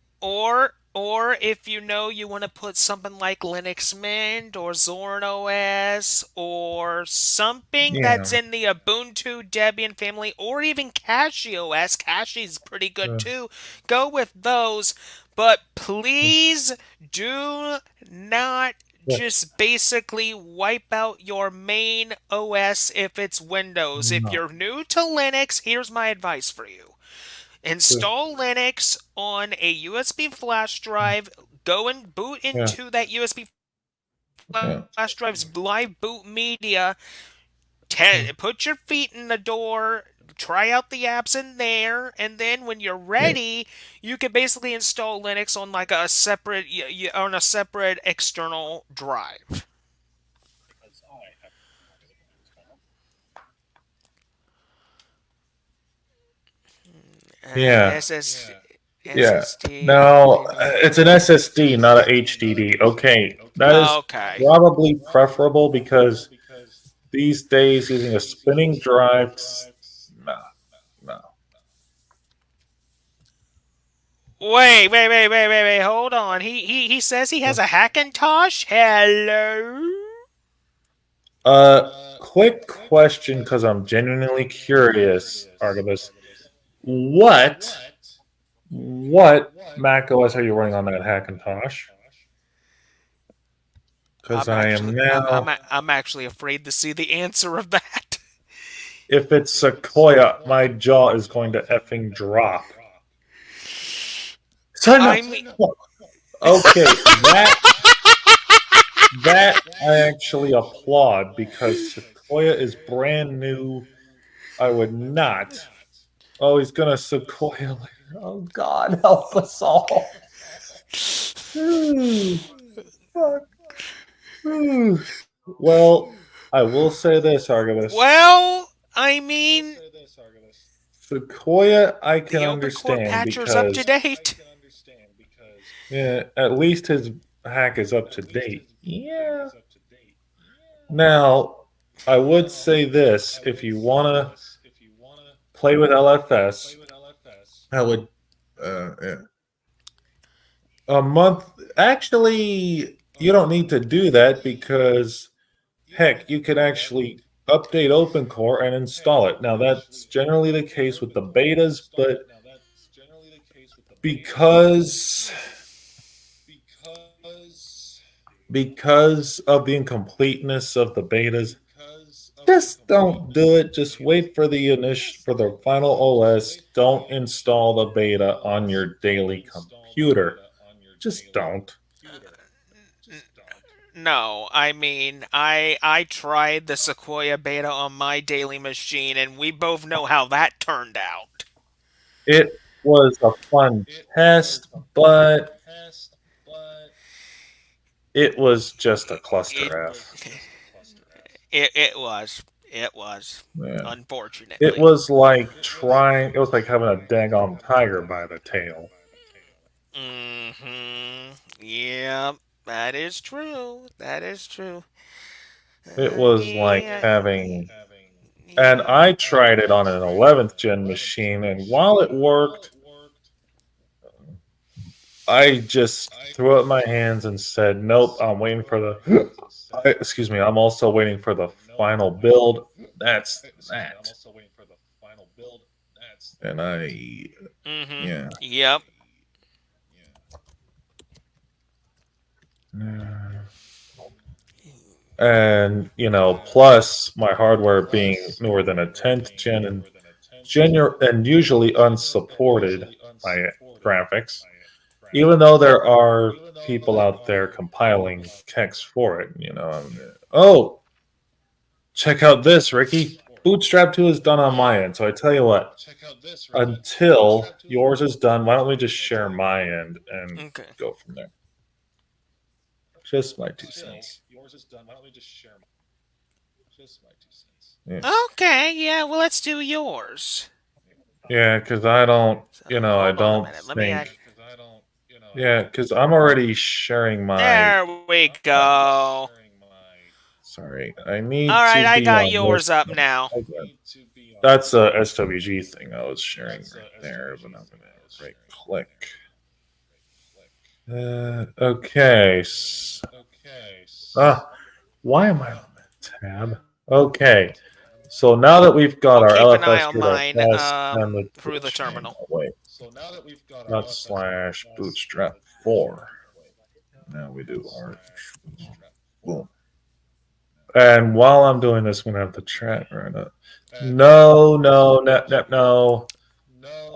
or if you know you want to put something like Linux Mint or Zorn OS or something Yeah. that's in the Ubuntu Debian family or even Cashy OS, Cashy's pretty good Uh, too. Go with those, but please do not yeah. just basically wipe out your main OS if it's Windows. If No. you're new to Linux, here's my advice for you. Uh, Install Linux on a USB flash drive. Go and boot Yeah. into that USB Yeah. flash drive's live boot media. Yeah. Put your feet in the door. Try out the apps in there, and then when you're Yeah. ready, you can basically install Linux on like a separate on a separate external drive. Yeah. SS Yeah. SSD. Now, it's an SSD, not a HDD. Okay. That is Okay. probably preferable because these days using a spinning drive, no, no. Wait. Hold on. He says he has a Hackintosh. Hello. Quick question because I'm genuinely curious, Artemis. What what Mac OS are you running on that Hackintosh? Because I am now. I'm actually afraid to see the answer of that. If it's Sequoia, my jaw is going to effing drop. So I no, mean, no. Okay, that I actually applaud because Sequoia is brand new. I would not. Oh, he's gonna Sequoia later. Oh God, help us all. Ooh, fuck. Ooh. Well, I will say this, Artemis. well, I mean, Sequoia, I can the open core understand patcher's up to because date. yeah, at least his hack is up to date. Yeah. Now, I would say this: if you want to play with LFS, I would yeah. A month. Actually, you don't need to do that because heck, you can actually update OpenCore and install it. Now, that's generally the case with the betas, but because because of the incompleteness of the betas, just don't do it. Just wait for the initial for the final OS. Don't install the beta on your daily computer. Just don't. No, I mean, I tried the Sequoia beta on my daily machine, and we both know how that turned out. It was a fun test, but it was just a It cluster F. it was Yeah. It unfortunately. was like trying. It was like having a daggone tiger by the tail. Mm-hmm. Yeah, that is true. That is true. It was like Yeah. having. And Yeah. I tried it on an 11th gen machine, and while it worked, I just threw up my hands and said, "Nope, I'm waiting for the." Excuse me. I'm also waiting for the final build. That's that. And Mm-hmm. yeah. Yep. And plus my hardware being newer than a 10th gen and and usually unsupported by graphics, even though there are people out there compiling text for it. Oh, check out this, Ricky. Bootstrap 2 is done on my end. So I tell you what, until yours is done, why don't we just share my end and Okay. go from there? Just my 2 cents. Yeah, Okay, yeah, well, let's do yours. yeah, because I don't, So, I hold on a don't minute. Let me add. think. Yeah, because I'm already sharing my. There we Uh, go. sorry, I need Alright, to I be got on this. yours up now. Okay. That's a SWG thing I was sharing right there, but I'm gonna right click. Okay. Why am I on that tab? Okay. So now that we've got I'll our keep an eye LFS on with our mine test and the through the Twitch name. terminal. Oh, wait. / bootstrap 4. Now we do our boom. And while I'm doing this, I'm gonna have the chat right up. No, no, no, no, no.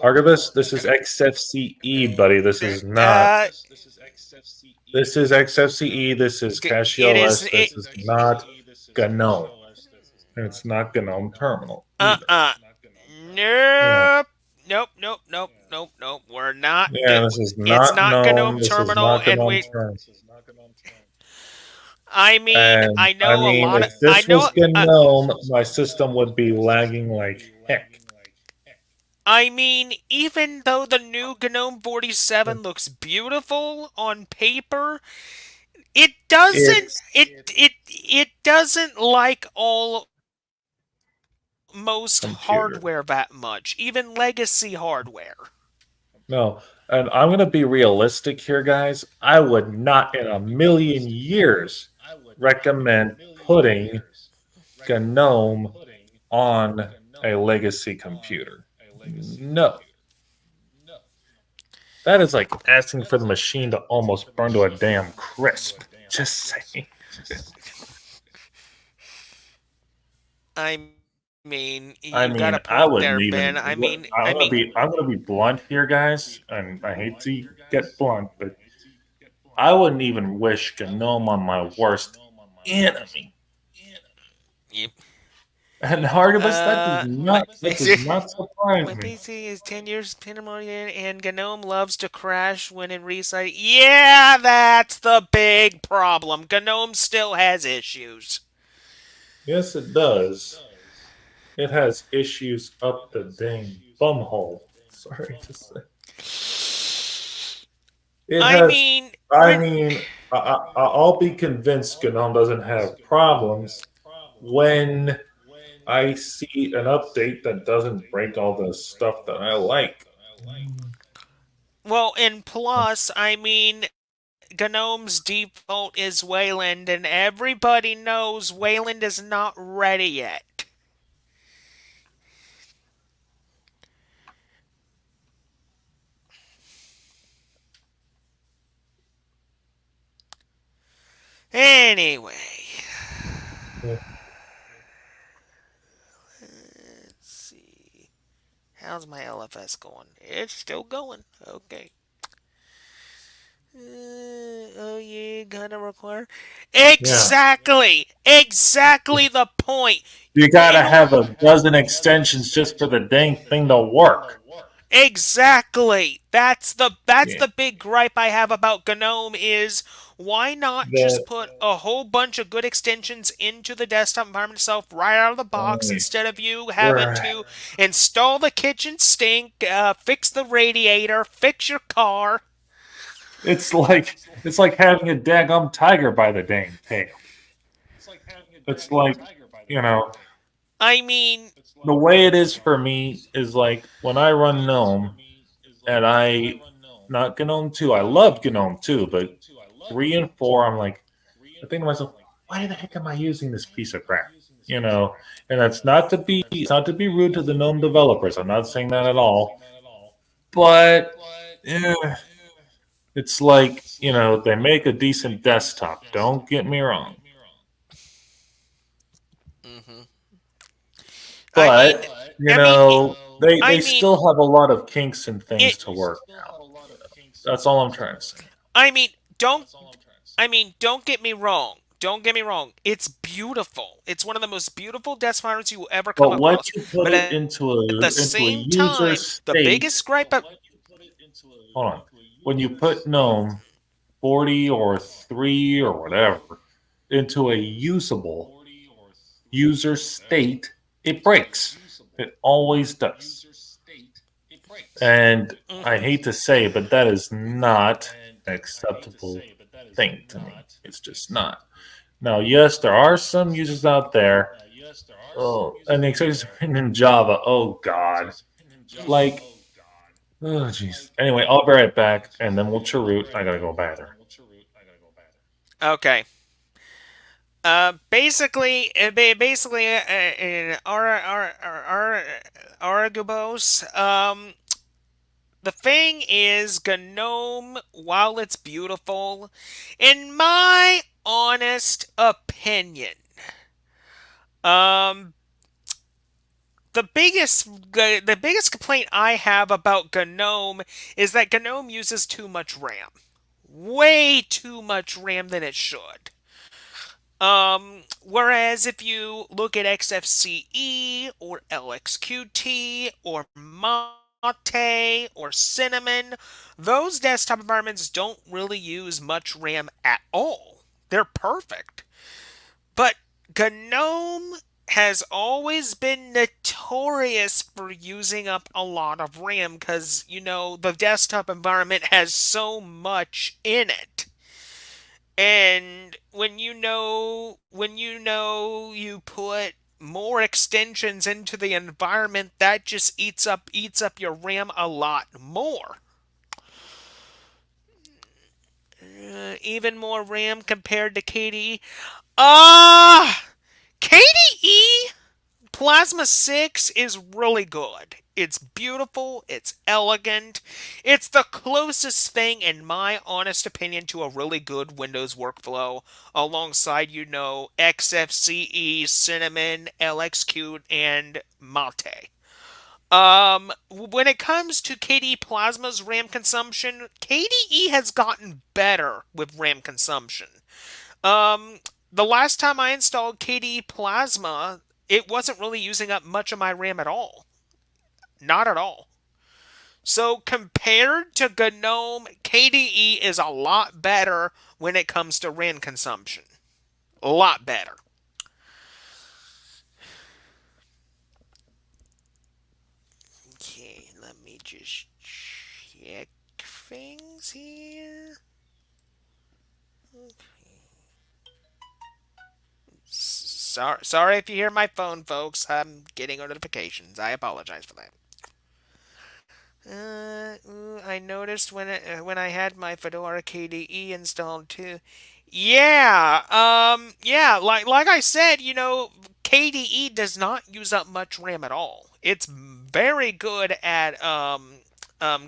Archivist, this is XFCE, buddy. This is not. Uh, This is XFCE. This is it is. CashieOS. This is not GNOME. And it's not GNOME Terminal Uh either. uh. Yeah. Nope. Nope, nope, nope, nope, nope. We're not. Yeah, this is It's not not GNOME GNOME. This is Terminal, not and GNOME we. Terminal. I mean, And I I know a mean, lot of. if I this know. was GNOME, my system would be lagging like heck. I mean, even though the new GNOME 47 looks beautiful on paper, it doesn't. It's It doesn't like all most computer. hardware that much, even legacy hardware. No. And I'm going to be realistic here, guys. I would not in a million years recommend putting GNOME on a legacy computer. No. That is like asking for the machine to almost burn to a damn crisp. Just saying. I mean, I you got a mean, I point there, wouldn't Ben. even. I'm gonna be blunt here, guys, and I hate to get blunt, but I wouldn't even wish GNOME on my worst enemy. Yep. And Hargibus, My that does not surprise my me. PC is 10 years Pinamonian, and GNOME loves to crash when in resite. Yeah, that's the big problem. GNOME still has issues. Yes, it does. It has issues up the dang bumhole. Sorry to say. It I has. mean, I mean, I'll be convinced GNOME doesn't have problems when I see an update that doesn't break all the stuff that I like. well, in plus, I mean, GNOME's default is Wayland, and everybody knows Wayland is not ready yet. Anyway, Yeah. let's see. How's my LFS going? It's still going. Okay. Oh, yeah, gonna require. Yeah. Exactly the point. You gotta In have order, a dozen extensions just for the dang thing to work. exactly. That's Yeah. the big gripe I have about GNOME is why not just The, put a whole bunch of good extensions into the desktop environment itself right out of the box uh, instead of you having right. to install the kitchen sink, fix the radiator, fix your car. It's like having a daggum tiger by the dang tail. It's like, you know, I mean, the way it is for me is like when I run GNOME and not GNOME 2, I love GNOME 2, but 3 and 4, I'm like, I think to myself, why the heck am I using this piece of crap? And it's not to be rude to the GNOME developers. I'm not saying that at all. But eh, it's like, they make a decent desktop. Don't get me wrong. Hmm. I mean, But I mean, they I mean still have a lot of kinks and it. things to work out. That's all I'm trying to say. I mean, don't. I mean, don't get me wrong. Don't get me wrong. It's beautiful. It's one of the most beautiful death spirals you will ever come But once across. you put But it at the into a same user time, the state, biggest gripe of. hold on. When you put GNOME 40 or 3 or whatever into a usable user state, it breaks. It always does. And I Mhm. hate to say, but that is not an acceptable thing to me. It's just not. Now, yes, there are some users out there. Oh, and especially in Java. Oh God, like, oh jeez. Anyway, I'll be right back, and then we'll cheroot. I gotta go bathroom. Okay. Basically, in Aragubos, the thing is, Gnome, while it's beautiful, in my honest opinion, um, the biggest complaint I have about GNOME is that GNOME uses too much RAM, way too much RAM than it should. Whereas if you look at XFCE or LXQT or Mate or Cinnamon, those desktop environments don't really use much RAM at all. They're perfect. But GNOME has always been notorious for using up a lot of RAM because, the desktop environment has so much in it. And when you put more extensions into the environment, that just eats up your RAM a lot more. Even more RAM compared to KDE. Ah, KDE Plasma 6 is really good. It's beautiful, it's elegant. It's the closest thing, in my honest opinion, to a really good Windows workflow, alongside, XFCE, Cinnamon, LXQt, and Mate. When it comes to KDE Plasma's RAM consumption, KDE has gotten better with RAM consumption. Um, the last time I installed KDE Plasma, it wasn't really using up much of my RAM at all. Not at all. So compared to GNOME, KDE is a lot better when it comes to RAM consumption. A lot better. Okay, let me just check things here. Sorry if you hear my phone, folks. I'm getting notifications. I apologize for that. I noticed when I had my Fedora KDE installed too. Yeah. Like I said, KDE does not use up much RAM at all. It's very good at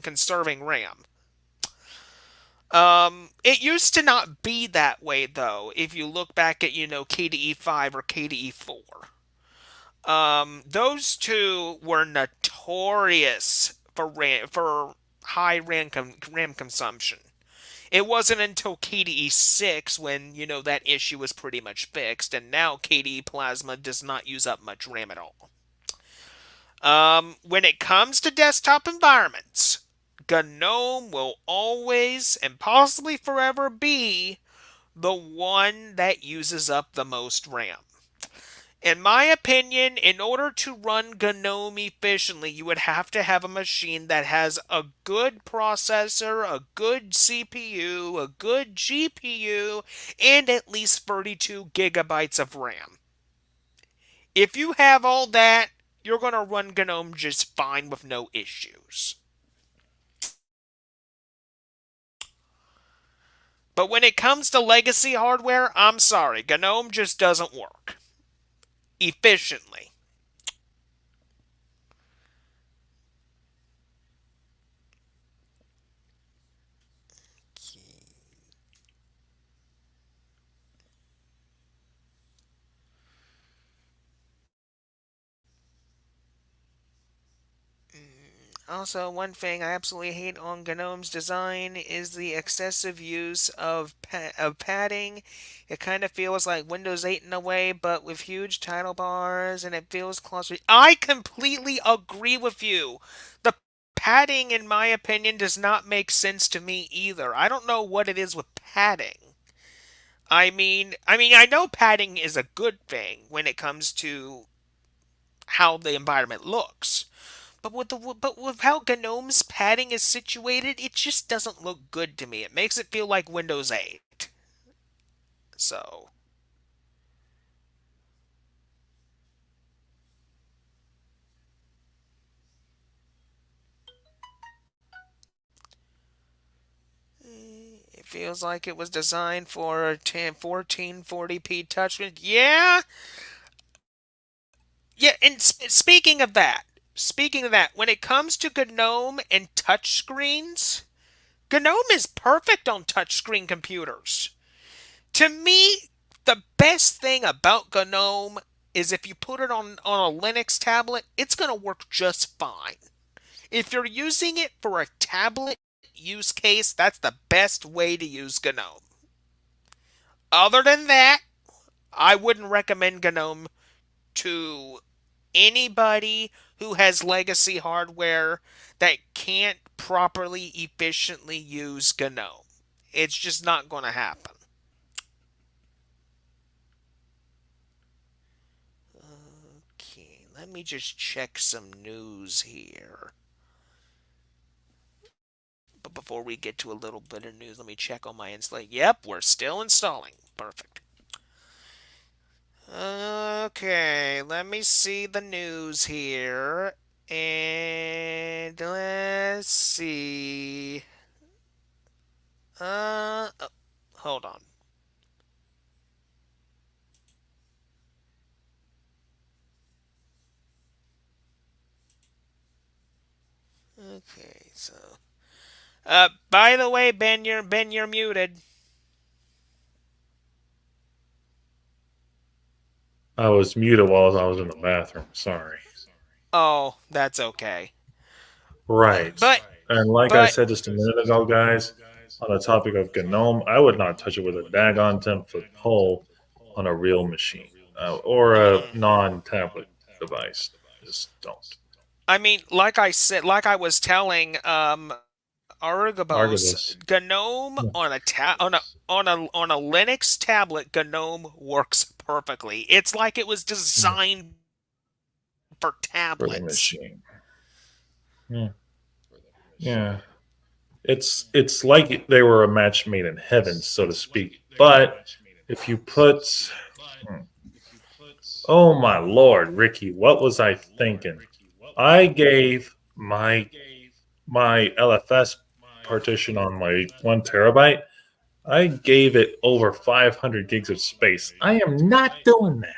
conserving RAM. It used to not be that way though. If you look back at KDE 5 or KDE 4. Those two were notorious for high RAM consumption. It wasn't until KDE 6 when, that issue was pretty much fixed, and now KDE Plasma does not use up much RAM at all. When it comes to desktop environments, GNOME will always and possibly forever be the one that uses up the most RAM. In my opinion, in order to run GNOME efficiently, you would have to have a machine that has a good processor, a good CPU, a good GPU, and at least 32 gigabytes of RAM. If you have all that, you're going to run GNOME just fine with no issues. But when it comes to legacy hardware, I'm sorry, GNOME just doesn't work efficiently. Also, one thing I absolutely hate on GNOME's design is the excessive use of padding. It kind of feels like Windows 8 in a way, but with huge title bars, and it feels claustrophobic. I completely agree with you. The padding, in my opinion, does not make sense to me either. I don't know what it is with padding. I know padding is a good thing when it comes to how the environment looks. But with how GNOME's padding is situated, it just doesn't look good to me. It makes it feel like Windows 8. So, it feels like it was designed for a 1440p touchscreen. Yeah, yeah. And speaking of that, when it comes to GNOME and touchscreens, GNOME is perfect on touchscreen computers. To me, the best thing about GNOME is if you put it on a Linux tablet, it's going to work just fine. If you're using it for a tablet use case, that's the best way to use GNOME. Other than that, I wouldn't recommend GNOME to anybody who has legacy hardware that can't properly, efficiently use GNOME. It's just not going to happen. Okay, let me just check some news here. But before we get to a little bit of news, let me check on my install. Yep, we're still installing. Perfect. Okay, let me see the news here. And let's see. Oh, hold on. Okay, so. By the way, Ben, you're muted. I was muted while I was in the bathroom. Sorry. Oh, that's okay. Right. But, And like I but, said just a minute ago, guys, on the topic of GNOME, I would not touch it with a daggone 10-foot pole on a real machine or a mm, non tablet device. Just don't. like I was telling Argabos, Archivist. GNOME Yeah. on a on a Linux tablet, GNOME works perfectly. It's like it was Yeah. designed for For the tablets. machine. Yeah. Yeah. It's like they were a match made in heaven, so to speak. But if you put, hmm, oh my lord, Ricky, what was I thinking? I gave my LFS partition on my 1 terabyte. I gave it over 500 gigs of space. I am not doing that.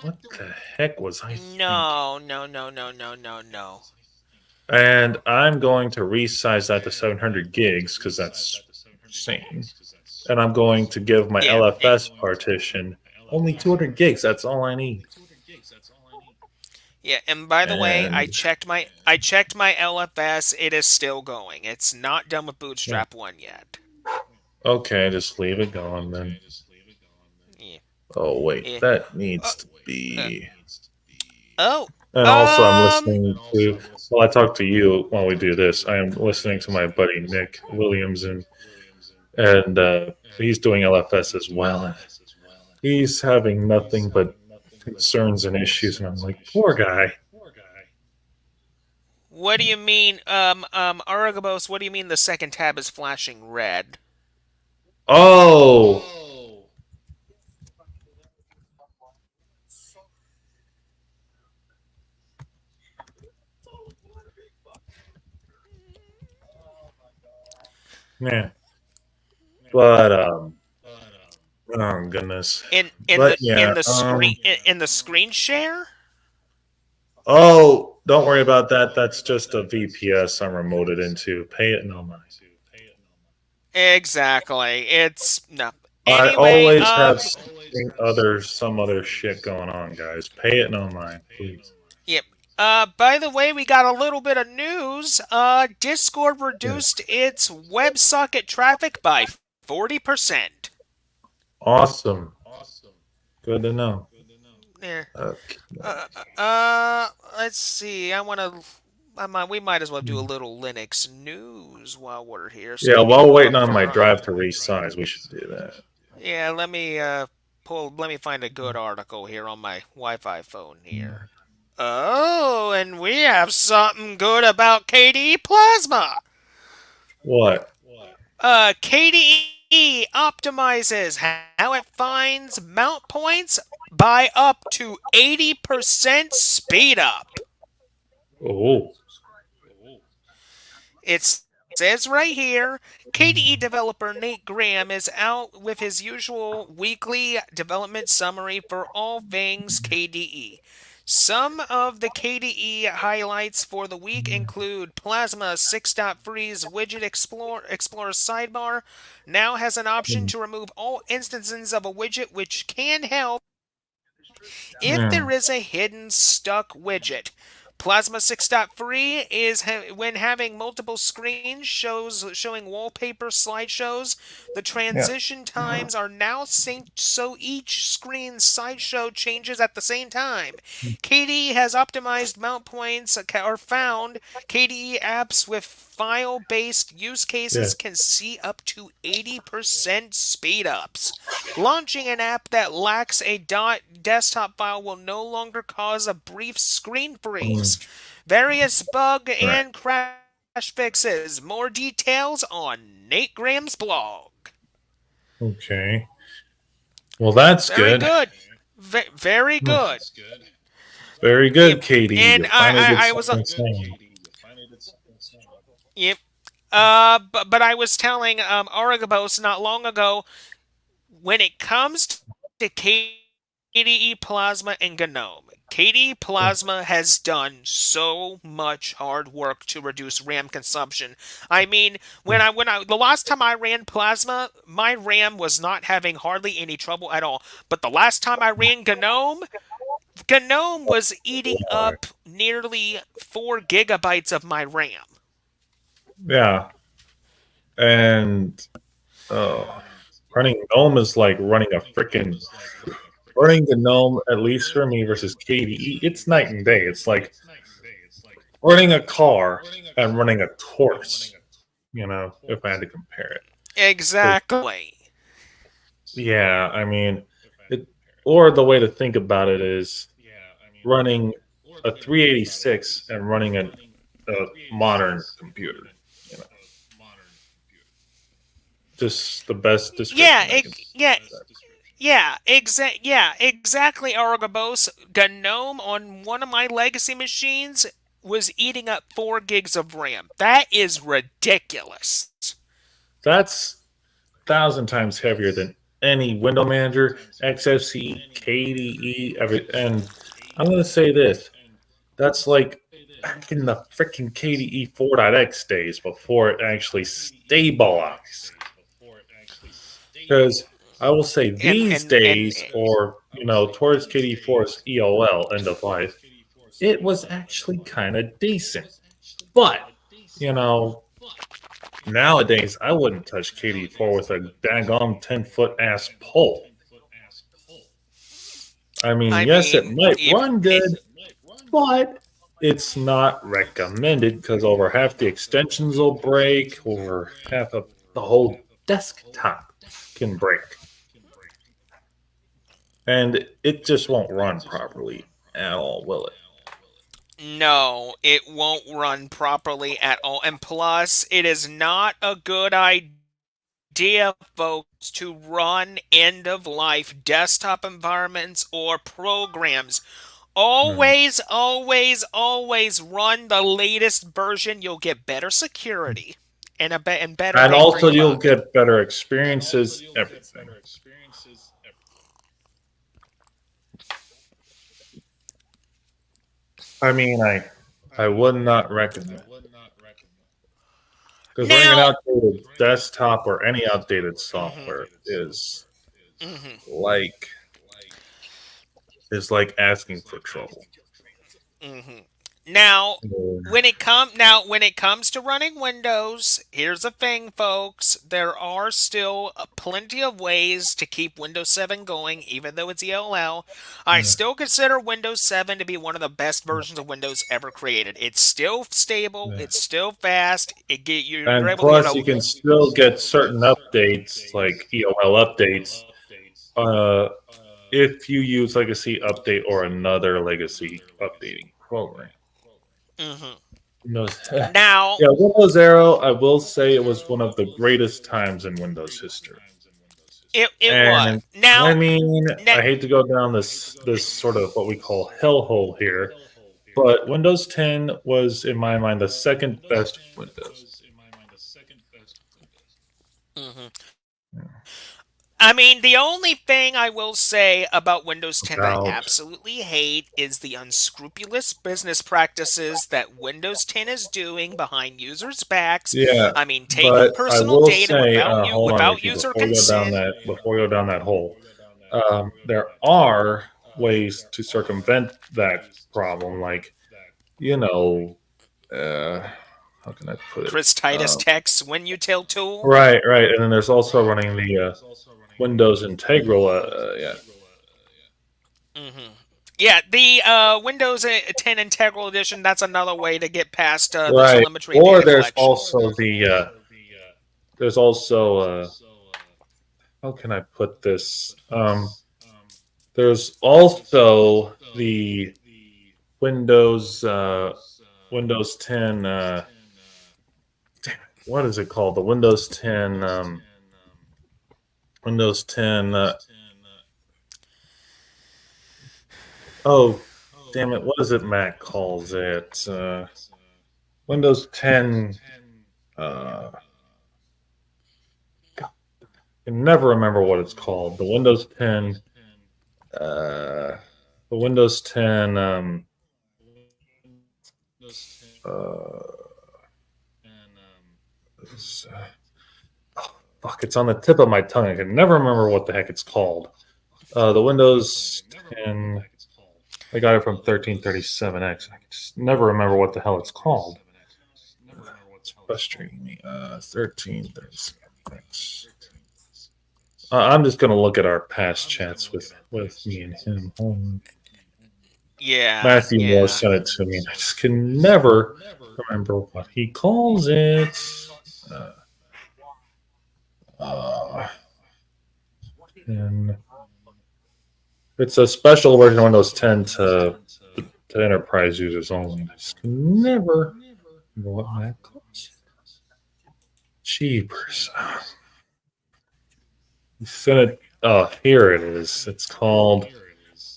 What the heck was I thinking? No, no, no, no, no, no, no. And I'm going to resize that to 700 gigs because that's insane. And I'm going to give my Yeah, LFS partition only 200 gigs. That's all I need. yeah. And by the way, And I checked my LFS. It is still going. It's not done with yeah, Bootstrap 1 yet. okay, just leave it going then. Yeah, Oh wait, yeah. that Uh, needs to uh, be. oh, And also, I'm um, listening to. While I talk to you while we do this, I am listening to my buddy Nick Williams, and he's doing LFS as well. And he's having nothing but concerns and issues, and I'm like, poor guy. what do you mean, Argabos? What do you mean the second tab is flashing red? Oh, yeah, but oh goodness, but yeah, In the screen share? oh, don't worry about that. That's just a VPS I'm remoted into. Pay it no mind. Exactly. It's no. I Anyway, always have some other shit going on, guys. Pay it no mind, please. yep. By the way, we got a little bit of news. Discord Yeah. reduced its WebSocket traffic by 40%. Awesome. Good to know. Yeah. Okay. Let's see. We might as well do a little Linux news while we're here. So Yeah, let me while pull waiting up on my their. drive to resize, we should do that. Yeah, let me find a good article here on my Wi-Fi phone here. Oh, and we have something good about KDE Plasma. What? KDE optimizes how it finds mount points by up to 80% speed up. Oh. It says right here, KDE developer Nate Graham is out with his usual weekly development summary for all things KDE. Some of the KDE highlights for the week include Plasma 6.3's Widget Explorer sidebar now has an option to remove all instances of a widget, which can help if Mm. there is a hidden stuck widget. Plasma 6.3 is when having multiple screens showing wallpaper slideshows. The Yeah. transition times are now synced so each screen slideshow changes at the same time. KDE has optimized mount points or found KDE apps with file-based use Yeah. cases can see up to 80% speedups. Launching an app that lacks a desktop file will no longer cause a brief screen Mm. freeze. Various bug Right. and crash fixes. More details on Nate Graham's blog. Okay. Well, that's Very good. good. Very Mm. good. Very good, Yep. Katie. And You finally did I was something sane. yep. But I was telling Oragabos not long ago when it comes to KDE Plasma and GNOME, KDE Plasma has done so much hard work to reduce RAM consumption. I mean, the last time I ran Plasma, my RAM was not having hardly any trouble at all. But the last time I ran GNOME was eating Right. up nearly 4 gigabytes of my RAM. Yeah. And oh, running GNOME is like running a freaking running the GNOME, at least for me versus KDE. It's night and day. It's like running a car and running a tortoise. If I had to compare it. 'Cause, Exactly. yeah, I mean, it. Or the way to think about it is running a 386 and running a modern computer. You know, just the best Yeah, description I can. Yeah, exactly, Argobos. GNOME on one of my legacy machines was eating up 4 gigs of RAM. That is ridiculous. That's 1,000 times heavier than any window manager, XFCE, KDE, and I'm going to say this. That's like back in the freaking KDE 4.x days before it actually stabilized. Because I will say these And days, or towards KD4's EOL end of life, it was actually kind of decent. But you know, nowadays I wouldn't touch KD4 with a daggone 10-foot ass pole. I mean, I yes, it mean, might if run good, but it's not recommended because over half the extensions will break, or half of the whole desktop can break. And it just won't run properly at all, will it? no, it won't run properly at all. And plus, it is not a good idea, folks, to run end of life desktop environments or programs. Hmm. Always run the latest version. You'll get better security and better And bang for also, your you'll buck. get better experiences, everything. I mean, I would not recommend because running an Now, outdated desktop or any outdated mhm, software mhm, like is like asking for trouble. mhm. Now, Uh, when it comes to running Windows, here's the thing, folks. There are still plenty of ways to keep Windows 7 going, even though it's ELL. I yeah. still consider Windows 7 to be one of the best versions of Windows ever created. It's still stable. Yeah. It's still fast. You're And able to get plus, a you can still get certain updates, like EOL updates, uh, if you use Legacy Update or another Legacy updating program. Mhm. Windows, Now. yeah, Windows Zero. I will say it was one of the greatest times in Windows history. It was And I now. mean, Now I hate to go down this sort of what we call hellhole here, but Windows 10 was, in my mind, the second best Windows. mhm. Yeah. I mean, the only thing I will say about Windows 10 that I About absolutely hate is the unscrupulous business practices that Windows 10 is doing behind users' backs. yeah, I mean, taking but I personal will data say, hold on, without Ricky, user consent. before we go down that hole, there are ways to circumvent that problem, like you know, uh, how can I put it? Chris Titus text when you tell tool. Right, right, and then there's also running the Windows Integral. Yeah, hmm Yeah, the Windows 10 Integral Edition, that's another way to get past the right. telemetry and Or data collection. there's also how can I put this? There's also the Windows Windows 10. Damn it, what is it called? The Windows 10. Windows 10. Oh, damn it! What is it? Mac calls it Windows 10. God, I can never remember what it's called. The Windows 10. Uh, the Windows 10. Uh, oh, fuck! It's on the tip of my tongue. I can never remember what the heck it's called. The Windows 10. I got it from 1337X. I just never remember what the hell it's called. It's frustrating me. 1337X. I'm just gonna look at our past chats with me and him. Yeah, Matthew Moore yeah. sent it to me, and I just can never remember what he calls it. Uh, uh, and it's a special version of Windows 10 to enterprise users only. I just can never remember what Matt calls it. Jeepers. He sent it. Oh, here it is. It's called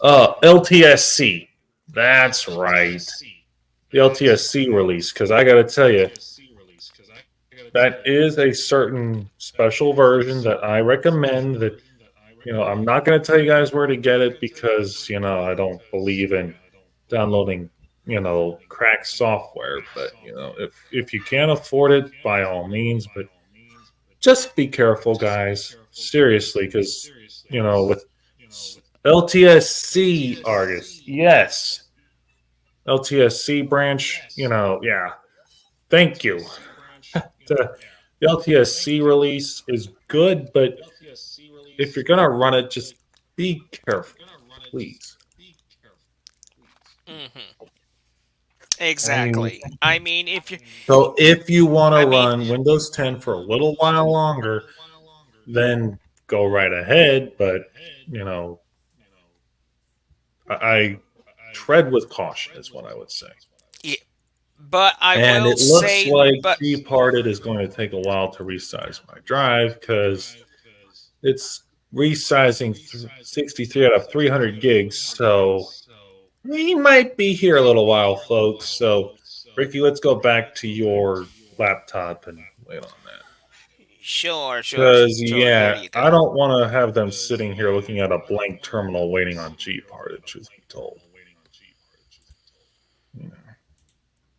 LTSC. That's right. The LTSC release. Because I got to tell you, that is a certain special version that I recommend. That I'm not going to tell you guys where to get it because I don't believe in downloading cracked software. But if you can't afford it, by all means. But just be careful, guys. Seriously, because with LTSC artists, yes, LTSC branch, yeah. Thank you. The LTSC release is good, but if you're gonna run it, just be careful, please. hmm I mean, Exactly. I mean, if you, so if you want to I mean, run Windows 10 for a little while longer, then go right ahead. But you know, I tread with caution, is what I would say. yeah, but I And will it looks say, like but Gparted is going to take a while to resize my drive because it's resizing 63 out of 300 gigs. So we might be here a little while, folks. So, Ricky, let's go back to your laptop and wait on that. sure, sure, Because, sure. There yeah, you I go. don't want to have them sitting here looking at a blank terminal waiting on Gparted, truth be told. You know,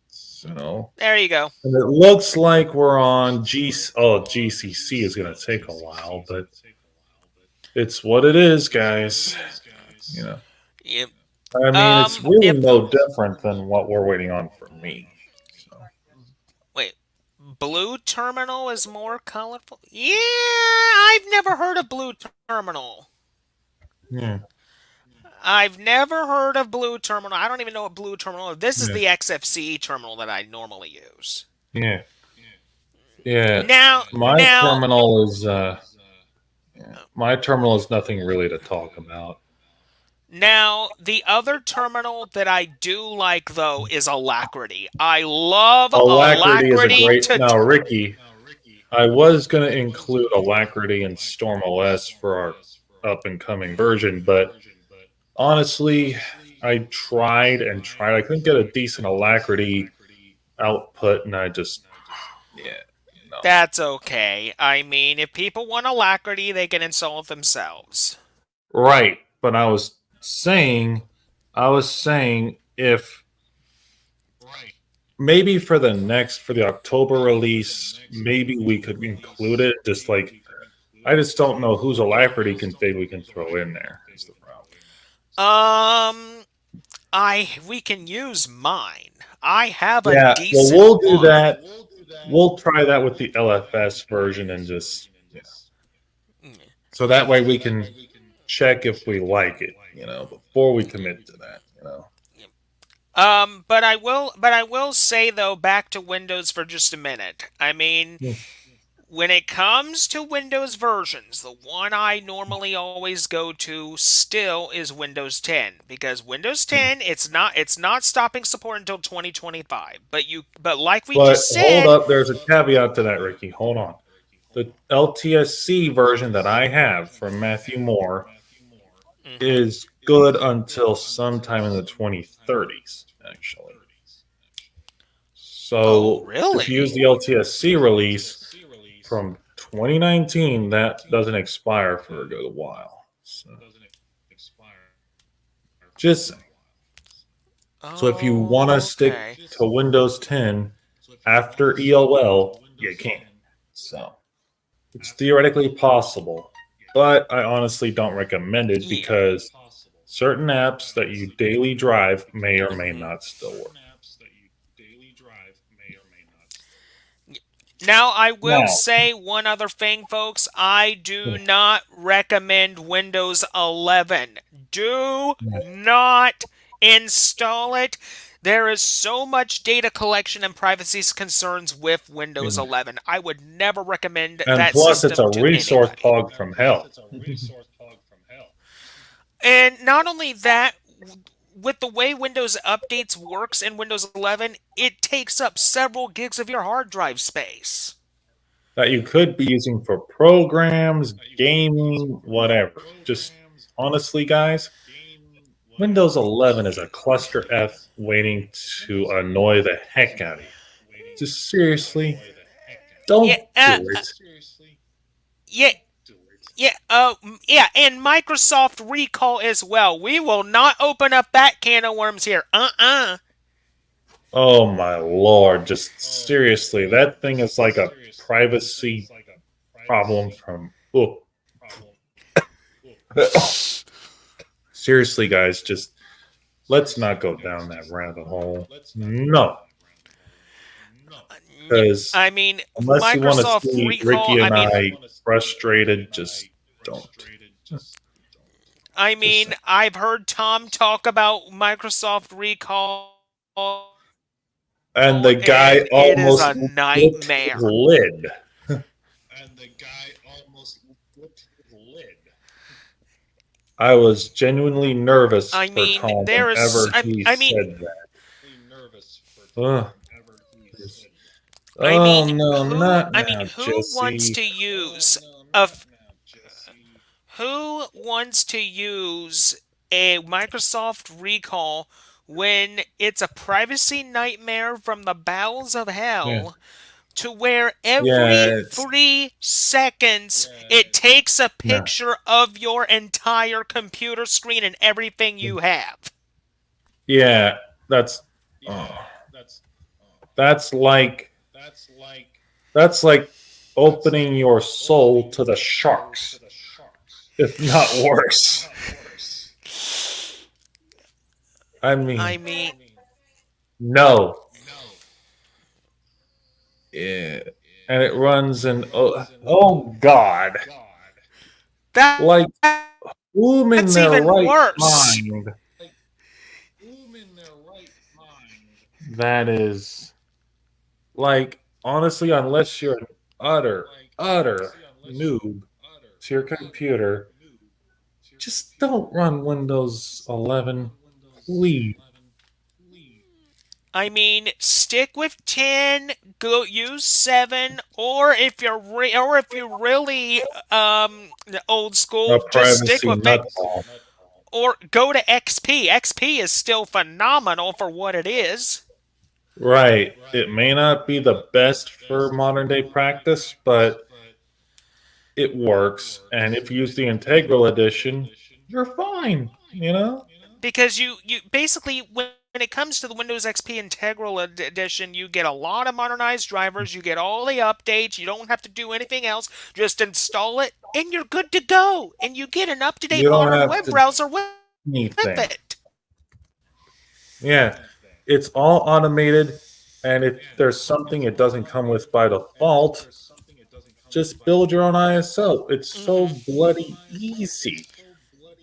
so, There you go. and it looks like we're on GCC is going to take a while, but it's what it is, guys. You know. Yep. I mean, it's really If no different than what we're waiting on for me. So, wait, blue terminal is more colorful. Yeah, I've never heard of blue terminal. yeah, I've never heard of blue terminal. I don't even know what blue terminal is. This is yeah, the XFCE terminal that I normally use. yeah, yeah. Now, My now, terminal is yeah, my terminal is nothing really to talk about. Now, the other terminal that I do like though is Alacrity. I love Alacrity is a Alacrity great. to. Now, Ricky, I was going to include Alacrity and Storm OS for our up and coming version, but honestly, I tried and tried. I couldn't get a decent Alacrity output, and I just, yeah, no. That's okay. I mean, if people want Alacrity, they can install it themselves. Right. But I was saying if maybe for the October release, maybe we could include it. Just like, I just don't know whose Alacrity config we can throw in there. Is the problem. Um, we can use mine. I have a Yeah, well, decent we'll do one. that. We'll try that with the LFS version and just, so that way we can check if we like it, before we commit to that, But I will say though, back to Windows for just a minute. I mean, Yeah. when it comes to Windows versions, the one I normally always go to still is Windows 10 because Windows 10 it's not stopping support until 2025. But like we But just hold said, up, there's a caveat to that, Ricky. Hold on. The LTSC version that I have from Matthew Moore mhm. is good until sometime in the 2030s, actually. Oh So if you use really? the LTSC release from 2019, that doesn't expire for a good while. So just saying. So if you want to Oh, stick okay. to Windows 10 after EOL, you can. So it's theoretically possible, but I honestly don't recommend it Yeah. because certain apps that you daily drive may or may Mhm. not still work. Now, I will Now, say one other thing, folks. I do not recommend Windows 11. Do not install it. There is so much data collection and privacy concerns with Windows 11. I would never recommend and that plus, it's a system to resource anybody. hog from hell. And not only that, with the way Windows Updates works in Windows 11, it takes up several gigs of your hard drive space. That you could be using for programs, gaming, whatever. Just honestly, guys, Windows 11 is a cluster F waiting to annoy the heck out of you. Just seriously, Yeah, don't do it. yeah, yeah, and Microsoft Recall as well. We will not open up that can of worms here. Oh my lord, just seriously, that thing is like a privacy problem from. Oh, seriously, guys, just let's not go down that rabbit hole. No, because I mean, unless you want to Microsoft see Recall. Ricky and I frustrated, just don't. I Just mean, saying. I've heard Tom talk about Microsoft Recall, And the guy and it is almost a flipped his nightmare. lid. I was genuinely nervous I for mean, Tom there is. whenever he I mean, said that. Ugh. I Oh mean, no, who? not I mean, now, who wants Jesse. to use a who wants to use a Microsoft Recall when it's a privacy nightmare from the bowels of Yeah, hell to where yeah, every it's 3 seconds it takes a no, picture of your entire computer screen and everything you have? yeah. That's oh, that's like that's like opening your soul to the sharks, if not worse. I I mean, mean, no. Yeah. And it runs in oh god. Like that's even whom in worse. their right mind? That is like honestly, unless you're an utter noob to your computer, just don't run Windows 11, please. I mean, stick with 10, go use 7, or if you're really old A school, just stick privacy with it, nutball. or go to XP. XP is still phenomenal for what it is. Right. It may not be the best for modern day practice, but it works. And if you use the Integral Edition, you're fine. You know? Because you basically, when it comes to the Windows XP Integral Edition, you get a lot of modernized drivers, you get all the updates, you don't have to do anything else, just install it and you're good to go, and you get an up-to-date You don't modern have web to do browser with it. anything. Yeah. It's all automated. And if there's something it doesn't come with by default, just build your own ISO. It's so bloody easy.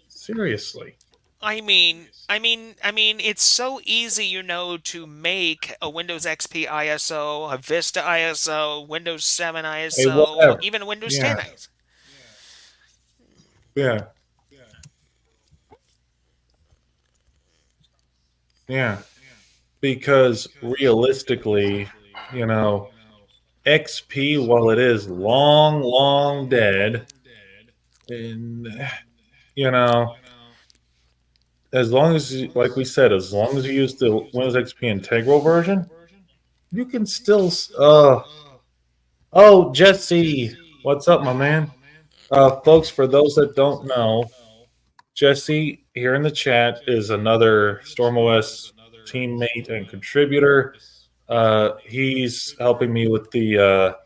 Seriously. It's so easy, to make a Windows XP ISO, a Vista ISO, Windows 7 Hey, ISO, whatever. even a Windows Yeah. 10 ISO. Yeah. Yeah. Because realistically, you know, XP, while it is long dead, and you know, as long as, like we said, as long as you use the Windows XP Integral version, you can still. Oh, Jesse, what's up, my man? Folks, for those that don't know, Jesse here in the chat is another StormOS teammate and contributor. He's helping me with the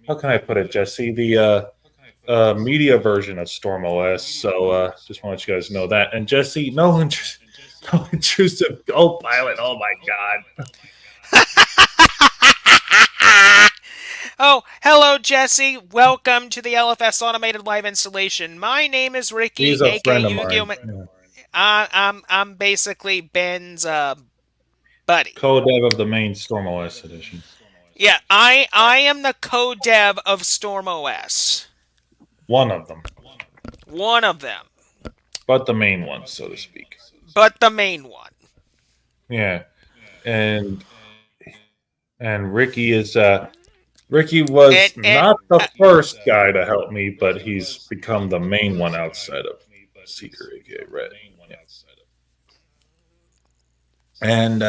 how can I put it, Jesse? The media version of StormOS. So just want to let you guys know that. And Jesse, no intrusive Copilot. Oh my god, Oh, hello, Jesse. Welcome to the LFS Automated Live Installation. My name is Ricky, he's a aka friend of Yu-Gi-Oh! mine. Yeah. I'm basically Ben's buddy. Co-dev of the main StormOS edition. Yeah, I am the co-dev of StormOS. One of them, One of them, but the main one, so to speak. but the main one. Yeah, and Ricky is Ricky was And not the first guy to help me, but he's become the main one outside of Seeker, aka Red. Yeah. And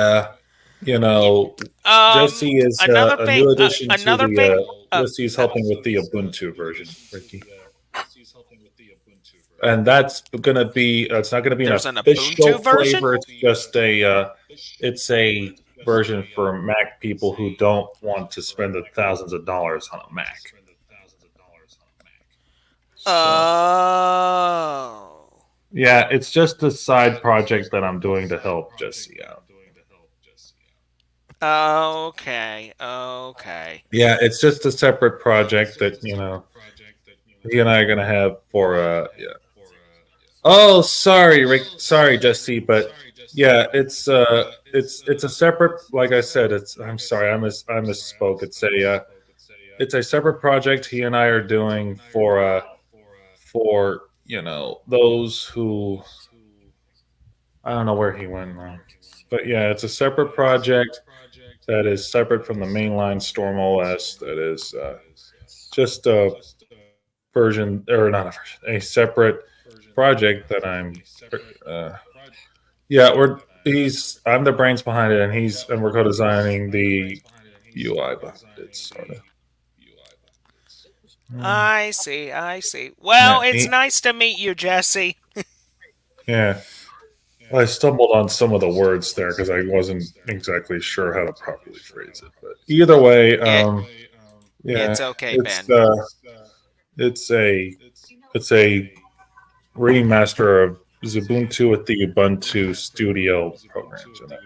you know, Jesse is a new addition to another the. thing. Jesse's helping with the Ubuntu version, Ricky, and that's gonna be. It's not gonna be an There's an official Ubuntu version. flavor. It's just a. It's a version for Mac people who don't want to spend the thousands of dollars on a Mac. So Oh. yeah, it's just a side project that I'm doing to help Jesse out. Okay. Okay. Yeah, it's just a separate project that he and I are gonna have for yeah. Oh, sorry, Rick. Sorry, Jesse, but yeah, it's a separate. Like I said, it's. I'm sorry, I misspoke. It's a separate project he and I are doing for those who I don't know where he went now, but yeah, it's a separate project that is separate from the mainline Storm OS. That is just a version, or not a version, a separate project that Uh, yeah, I'm the brains behind it, and we're co-designing the UI behind it, sort of. I see. I see. Yeah, Well, it's nice to meet you, Jesse. yeah. Well, I stumbled on some of the words there because I wasn't exactly sure how to properly phrase it. But either way, It yeah, it's okay, it's Ben. it's a it's a remaster of is Ubuntu with the Ubuntu Studio programs in it.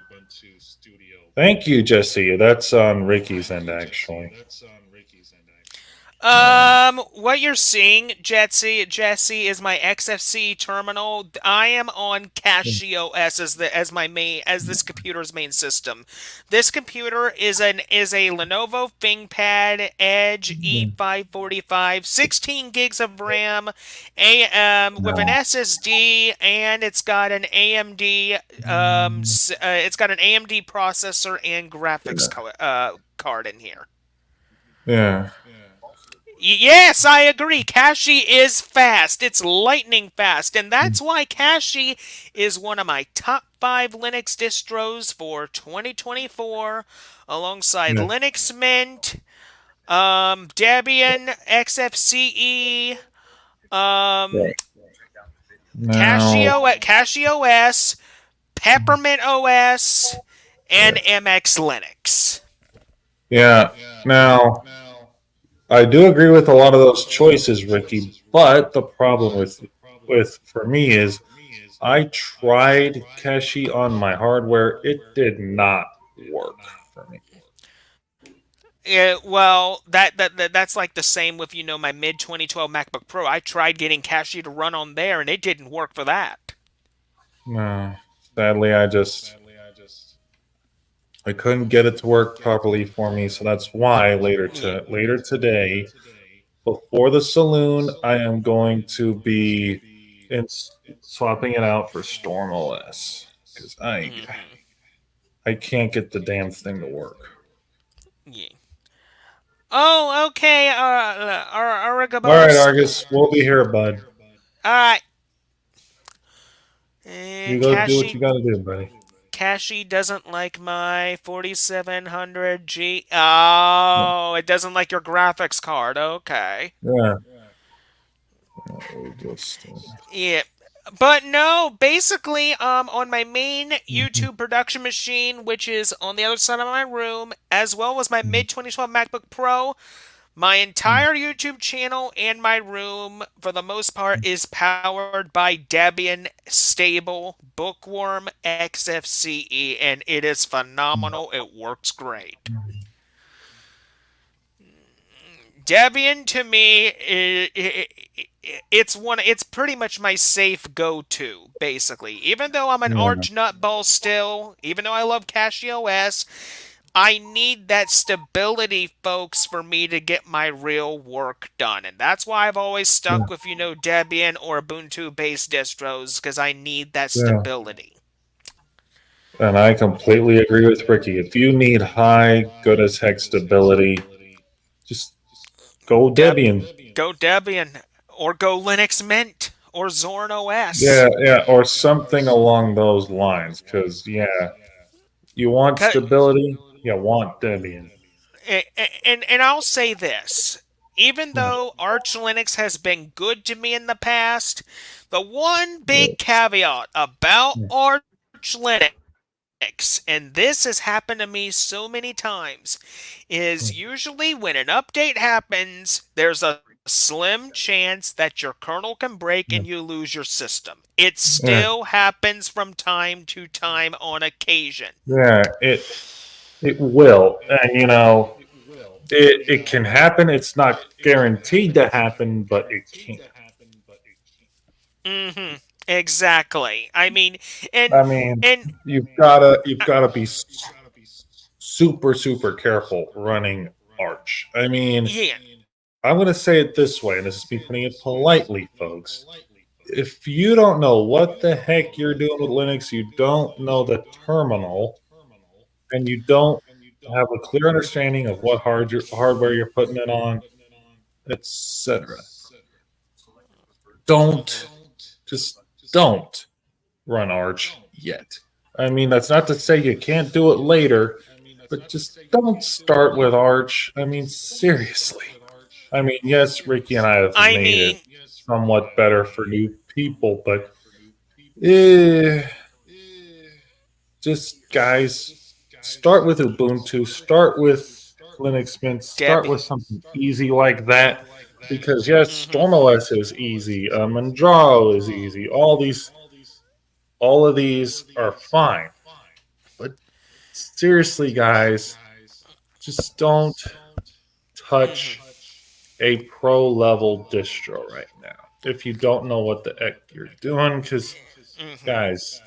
Thank you, Jesse. That's on Ricky's end, actually. What you're seeing, Jesse, is my XFC terminal. I am on CashOS as this computer's main system. This computer is a Lenovo ThinkPad Edge E545, 16 gigs of RAM, with an No. SSD, and it's got an AMD processor and graphics card in here. Yeah. Yes, I agree. Kashi is fast. It's lightning fast. And that's why Kashi is one of my top 5 Linux distros for 2024, alongside Yeah. Linux Mint, Debian, XFCE, um, Right. Now, Kashi OS, Peppermint OS, and MX Linux. yeah. Now, I do agree with a lot of those choices, Ricky. But the problem with for me is I tried Cache on my hardware. It did not work for me. Yeah, well, that's like the same with my mid 2012 MacBook Pro. I tried getting Kashi to run on there, and it didn't work for that. No, sadly, I couldn't get it to work properly for me. So that's why Yeah. later today, before the saloon, I am going to be in, swapping it out for Storm OS because Hmm. I can't get the damn thing to work. Yeah. Oh, okay. All right, Aragabos. Argus, we'll be here, bud. All right. You And go do what you got to do, buddy. Kashi doesn't like my 4700G. Yeah, Oh, it doesn't like your graphics card. Okay. yeah. We just. Yeah. But no, basically, on my main Mhm, YouTube production machine, which is on the other side of my room, as well as my mhm, mid 2012 MacBook Pro, my mhm, entire YouTube channel and my room, for the most part, is powered by Debian Stable Bookworm XFCE, and it is phenomenal. It works great. mhm. Debian to me, it's pretty much my safe go-to, basically. Even though I'm an Yeah, arch nutball still, even though I love CashOS, I need that stability, folks, for me to get my real work done. And that's why I've always yeah, stuck with, Debian or Ubuntu based distros, because I need that yeah. stability. And I completely agree with Ricky. If you need high, good as heck stability, just go Deb, Debian. go Debian, or go Linux Mint, or Zorn Yeah, OS. yeah, or something along those lines. Because yeah, you want 'Cause- stability, you want Debian. and I'll say this. Even Yeah, though Arch Linux has been good to me in the past, the one big yes, caveat about yeah, Arch Linux, and this has happened to me so many times, is usually when an update happens, there's a slim chance that your kernel can break yeah, and you lose your system. It yeah, still happens from time to time on occasion. yeah. It will, and it can happen. It's not guaranteed to happen, but it can. Mm-hmm. Exactly. I mean, and I mean, and you've gotta be super careful running Arch. I mean, yeah. I'm going to say it this way, and this is me putting it politely, folks. If you don't know what the heck you're doing with Linux, you don't know the terminal, and you don't have a clear understanding of what hardware you're putting it on, etc. Don't just don't run Arch yet. I mean, that's not to say you can't do it later, but just don't start with Arch. I mean, seriously. I mean, yes, Ricky and I have I made it mean, somewhat better for new people, but eh, just guys, start with Ubuntu, start with Linux Mint, start Debbie. with something easy like that. Because yes, Mm-hmm. StormOS is easy, Manjaro is easy. All these, All of these are fine. But seriously, guys, just don't touch Hmm. a pro level distro right now. If you don't know what the heck you're doing, because Hmm. guys,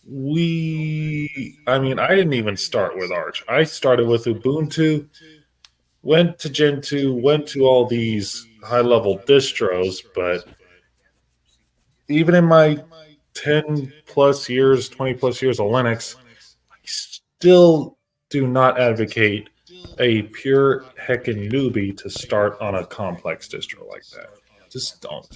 I mean, I didn't even start with Arch. I started with Ubuntu, went to Gentoo, went to all these high level distros, but even in my 10 plus years, 20 plus years of Linux, I still do not advocate a pure heckin' newbie to start on a complex distro like that. Just don't.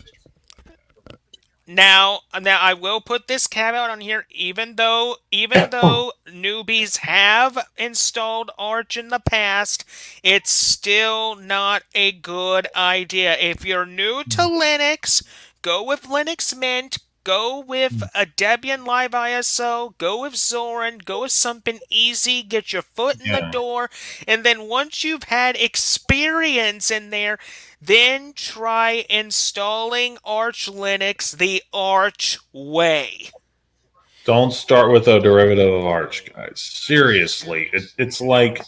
Now I will put this caveat on here. Even though newbies have installed Arch in the past, it's still not a good idea. If you're new to Linux, go with Linux Mint. Go with a Debian Live ISO, go with Zorin, go with something easy, get your foot in the Yeah. door, and then once you've had experience in there, then try installing Arch Linux the Arch way. Don't start with a derivative of Arch, guys. Seriously. It's like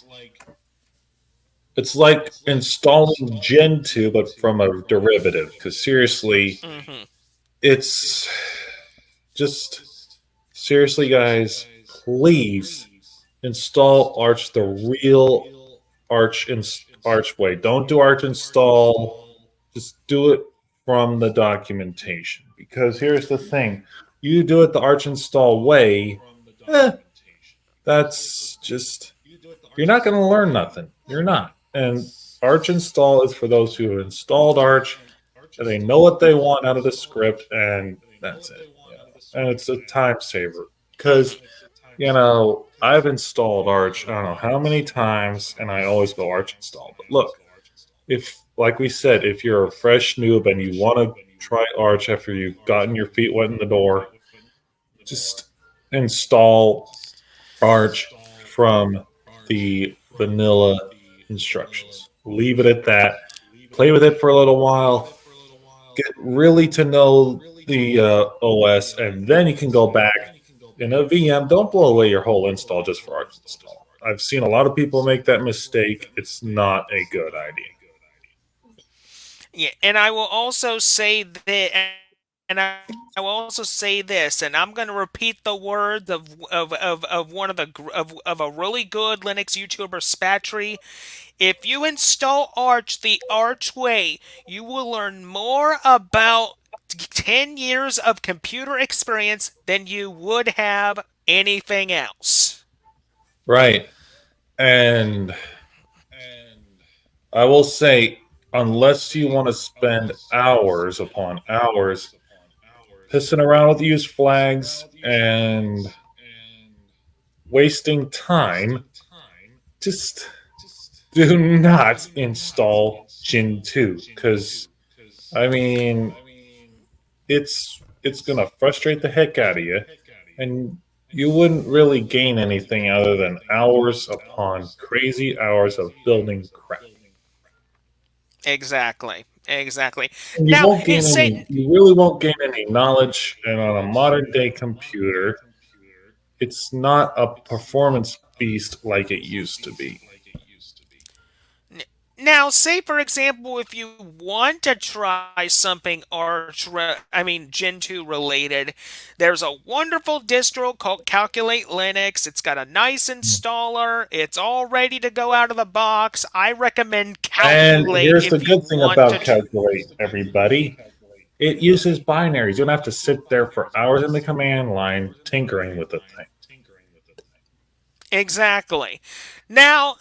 installing Gentoo, but from a derivative. Because seriously, Hmm. it's just seriously, guys. Please install Arch the real Arch way. Don't do Arch install. Just do it from the documentation. Because here's the thing: you do it the Arch install way. Eh, that's just you're not going to learn nothing. You're not. And Arch install is for those who have installed Arch and they know what they want out of the script, and that's it. And it's a time saver because Hmm. I've installed Arch. I don't know how many times, and I always go Arch install. But look, if like we said, if you're a fresh noob and you want to try Arch after you've gotten your feet wet in the door, just install Arch from the vanilla instructions. Leave it at that. Play with it for a little while. Get really to know the OS, and then you can go back in a VM. Don't blow away your whole install just for Arch install. I've seen a lot of people make that mistake. It's not a good idea. Yeah, and I will also say that, and I will also say this, and I'm going to repeat the words of one of of a really good Linux YouTuber, Spatry. If you install Arch the Arch way, you will learn more about 10 years of computer experience than you would have anything else. Right. And I will say, unless you want to spend hours upon hours pissing around with use flags and wasting time, just do not install Gin 2 because I mean it's gonna frustrate the heck out of you, and you wouldn't really gain anything other than hours upon crazy hours of building crap. Exactly. Exactly. And Now, you really won't gain any knowledge, and on a modern day computer, it's not a performance beast like it used to be. now, say for example, if you want to try something Gen 2 related, there's a wonderful distro called Calculate Linux. It's got a nice installer. It's all ready to go out of the box. I recommend And Calculate here's the if you good thing want about to. Calculate, everybody. It uses binaries. You don't have to sit there for hours in the command line tinkering with the thing. Exactly. Now,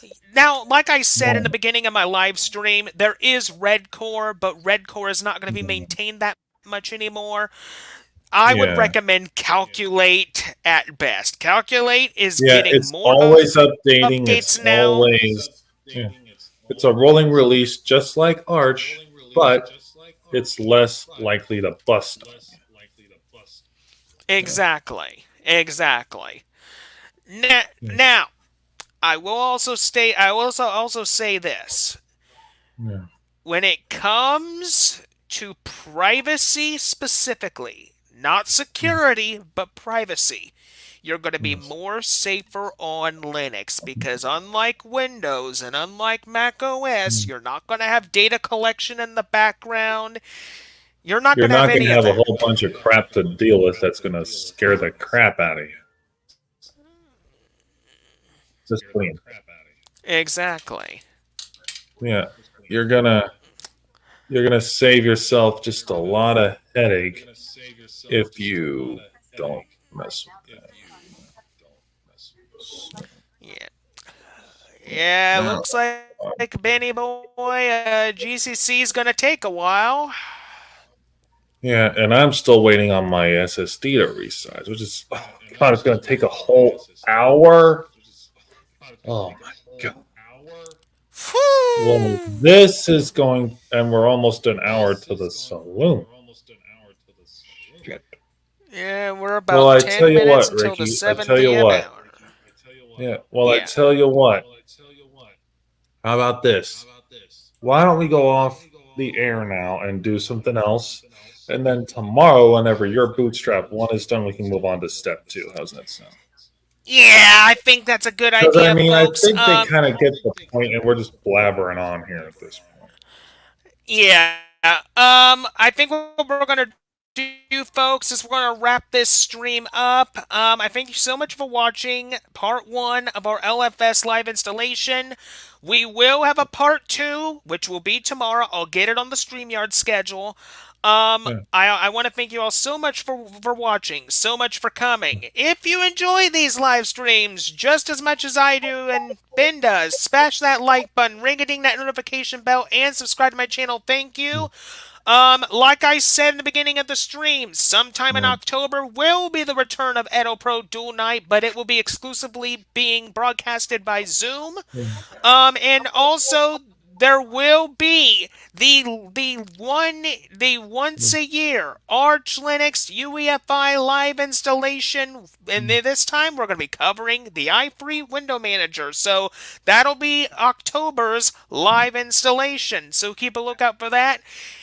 like I said in the Yeah. beginning of my live stream, there is Red Core, but Red Core is not going to be maintained that much anymore. I would Yeah. recommend Calculate at best. Calculate is Yeah, getting it's more always updates updating. now. It's always yeah. It's a rolling release just like Arch, but it's less likely to bust on you. Yeah. Exactly. Exactly. Yeah. Now, I will also say this. Yeah. When it comes to privacy specifically, Not Mm. security, but privacy. You're going to be Yes. more safer on Linux because unlike Windows and unlike Mac OS, Mm. you're not going to have data collection in the background. You're not You're going to have not going any to of have a that. whole bunch of crap to deal with that's going to scare the crap out of you. Just clean. Exactly. Yeah. You're gonna you're gonna save yourself just a lot of headache if you don't mess with that. So, Yeah. Yeah, now, looks like Benny Boy, GCC's going to take a while. yeah, and I'm still waiting on my SSD to resize, which is God, it's gonna take a whole hour. Oh my God. Well, Whew. this is going, and we're almost an hour to the saloon. Shit. Yeah, we're Well, about I tell 10 you minutes what, until the Ricky. I 7 tell you p.m. what. hour. Yeah. Well, I Yeah. tell you what. How about this? Why don't we go off the air now and do something else? And then tomorrow, whenever your bootstrap one is done, we can move on to step two. How's that sound? Yeah, I think that's a good Because I idea, mean, I folks. think they kind of get the point, and we're just blabbering on here at this point. Yeah. I think what we're gonna do, folks, is we're gonna wrap this stream up. I thank you so much for watching part one of our LFS live installation. We will have a part two, which will be tomorrow. I'll get it on the StreamYard schedule. Yeah. I want to thank you all so much for watching, so much for coming. If you enjoy these live streams just as much as I do and Ben does, smash that like button, ring a ding that notification bell, and subscribe to my channel. Thank you. Like I said in the beginning of the stream, sometime in Mm. October will be the return of Edo Pro Dual Night, but it will be exclusively being broadcasted by Zoom. And also there will be the once a year Arch Linux UEFI live installation, and this time we're going to be covering the iFree window manager. So that'll be October's live installation. So keep a lookout for that.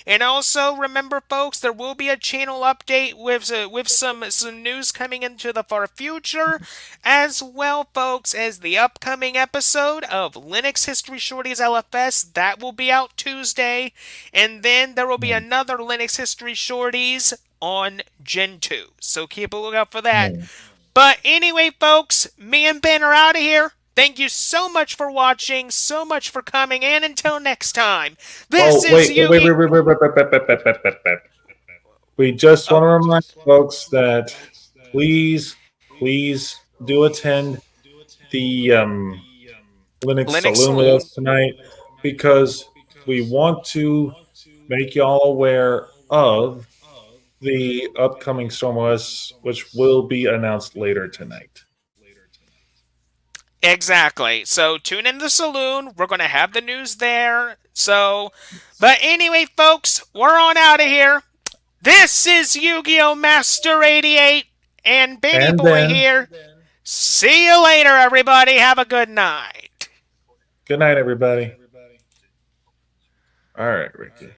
And also remember, folks, there will be a channel update with some news coming into the far future, as well, folks, as the upcoming episode of Linux History Shorties LFS. That will be out Tuesday. And then there will be Mm. another Linux History Shorties on Gen 2. So keep a lookout for that. Mm. But anyway, folks, me and Ben are out of here. Thank you so much for watching, so much for coming, and until next time, this Oh, is wait, wait, wait, Yugi. wait, wait, wait, wait, wait, wait, wait, wait, wait, wait. We just want Oh, to remind folks that please, please do attend the Linux Linux Saloon with us Saloon. tonight because we want to make y'all aware of the upcoming StormOS, which will be announced later tonight. Exactly. So tune in the saloon. We're going to have the news there. So, but anyway, folks, we're on out of here. This is Yu-Gi-Oh! Master 88 and Benny And Boy then, here. See you later, everybody. Have a good night. good night, everybody. All right, Ricky.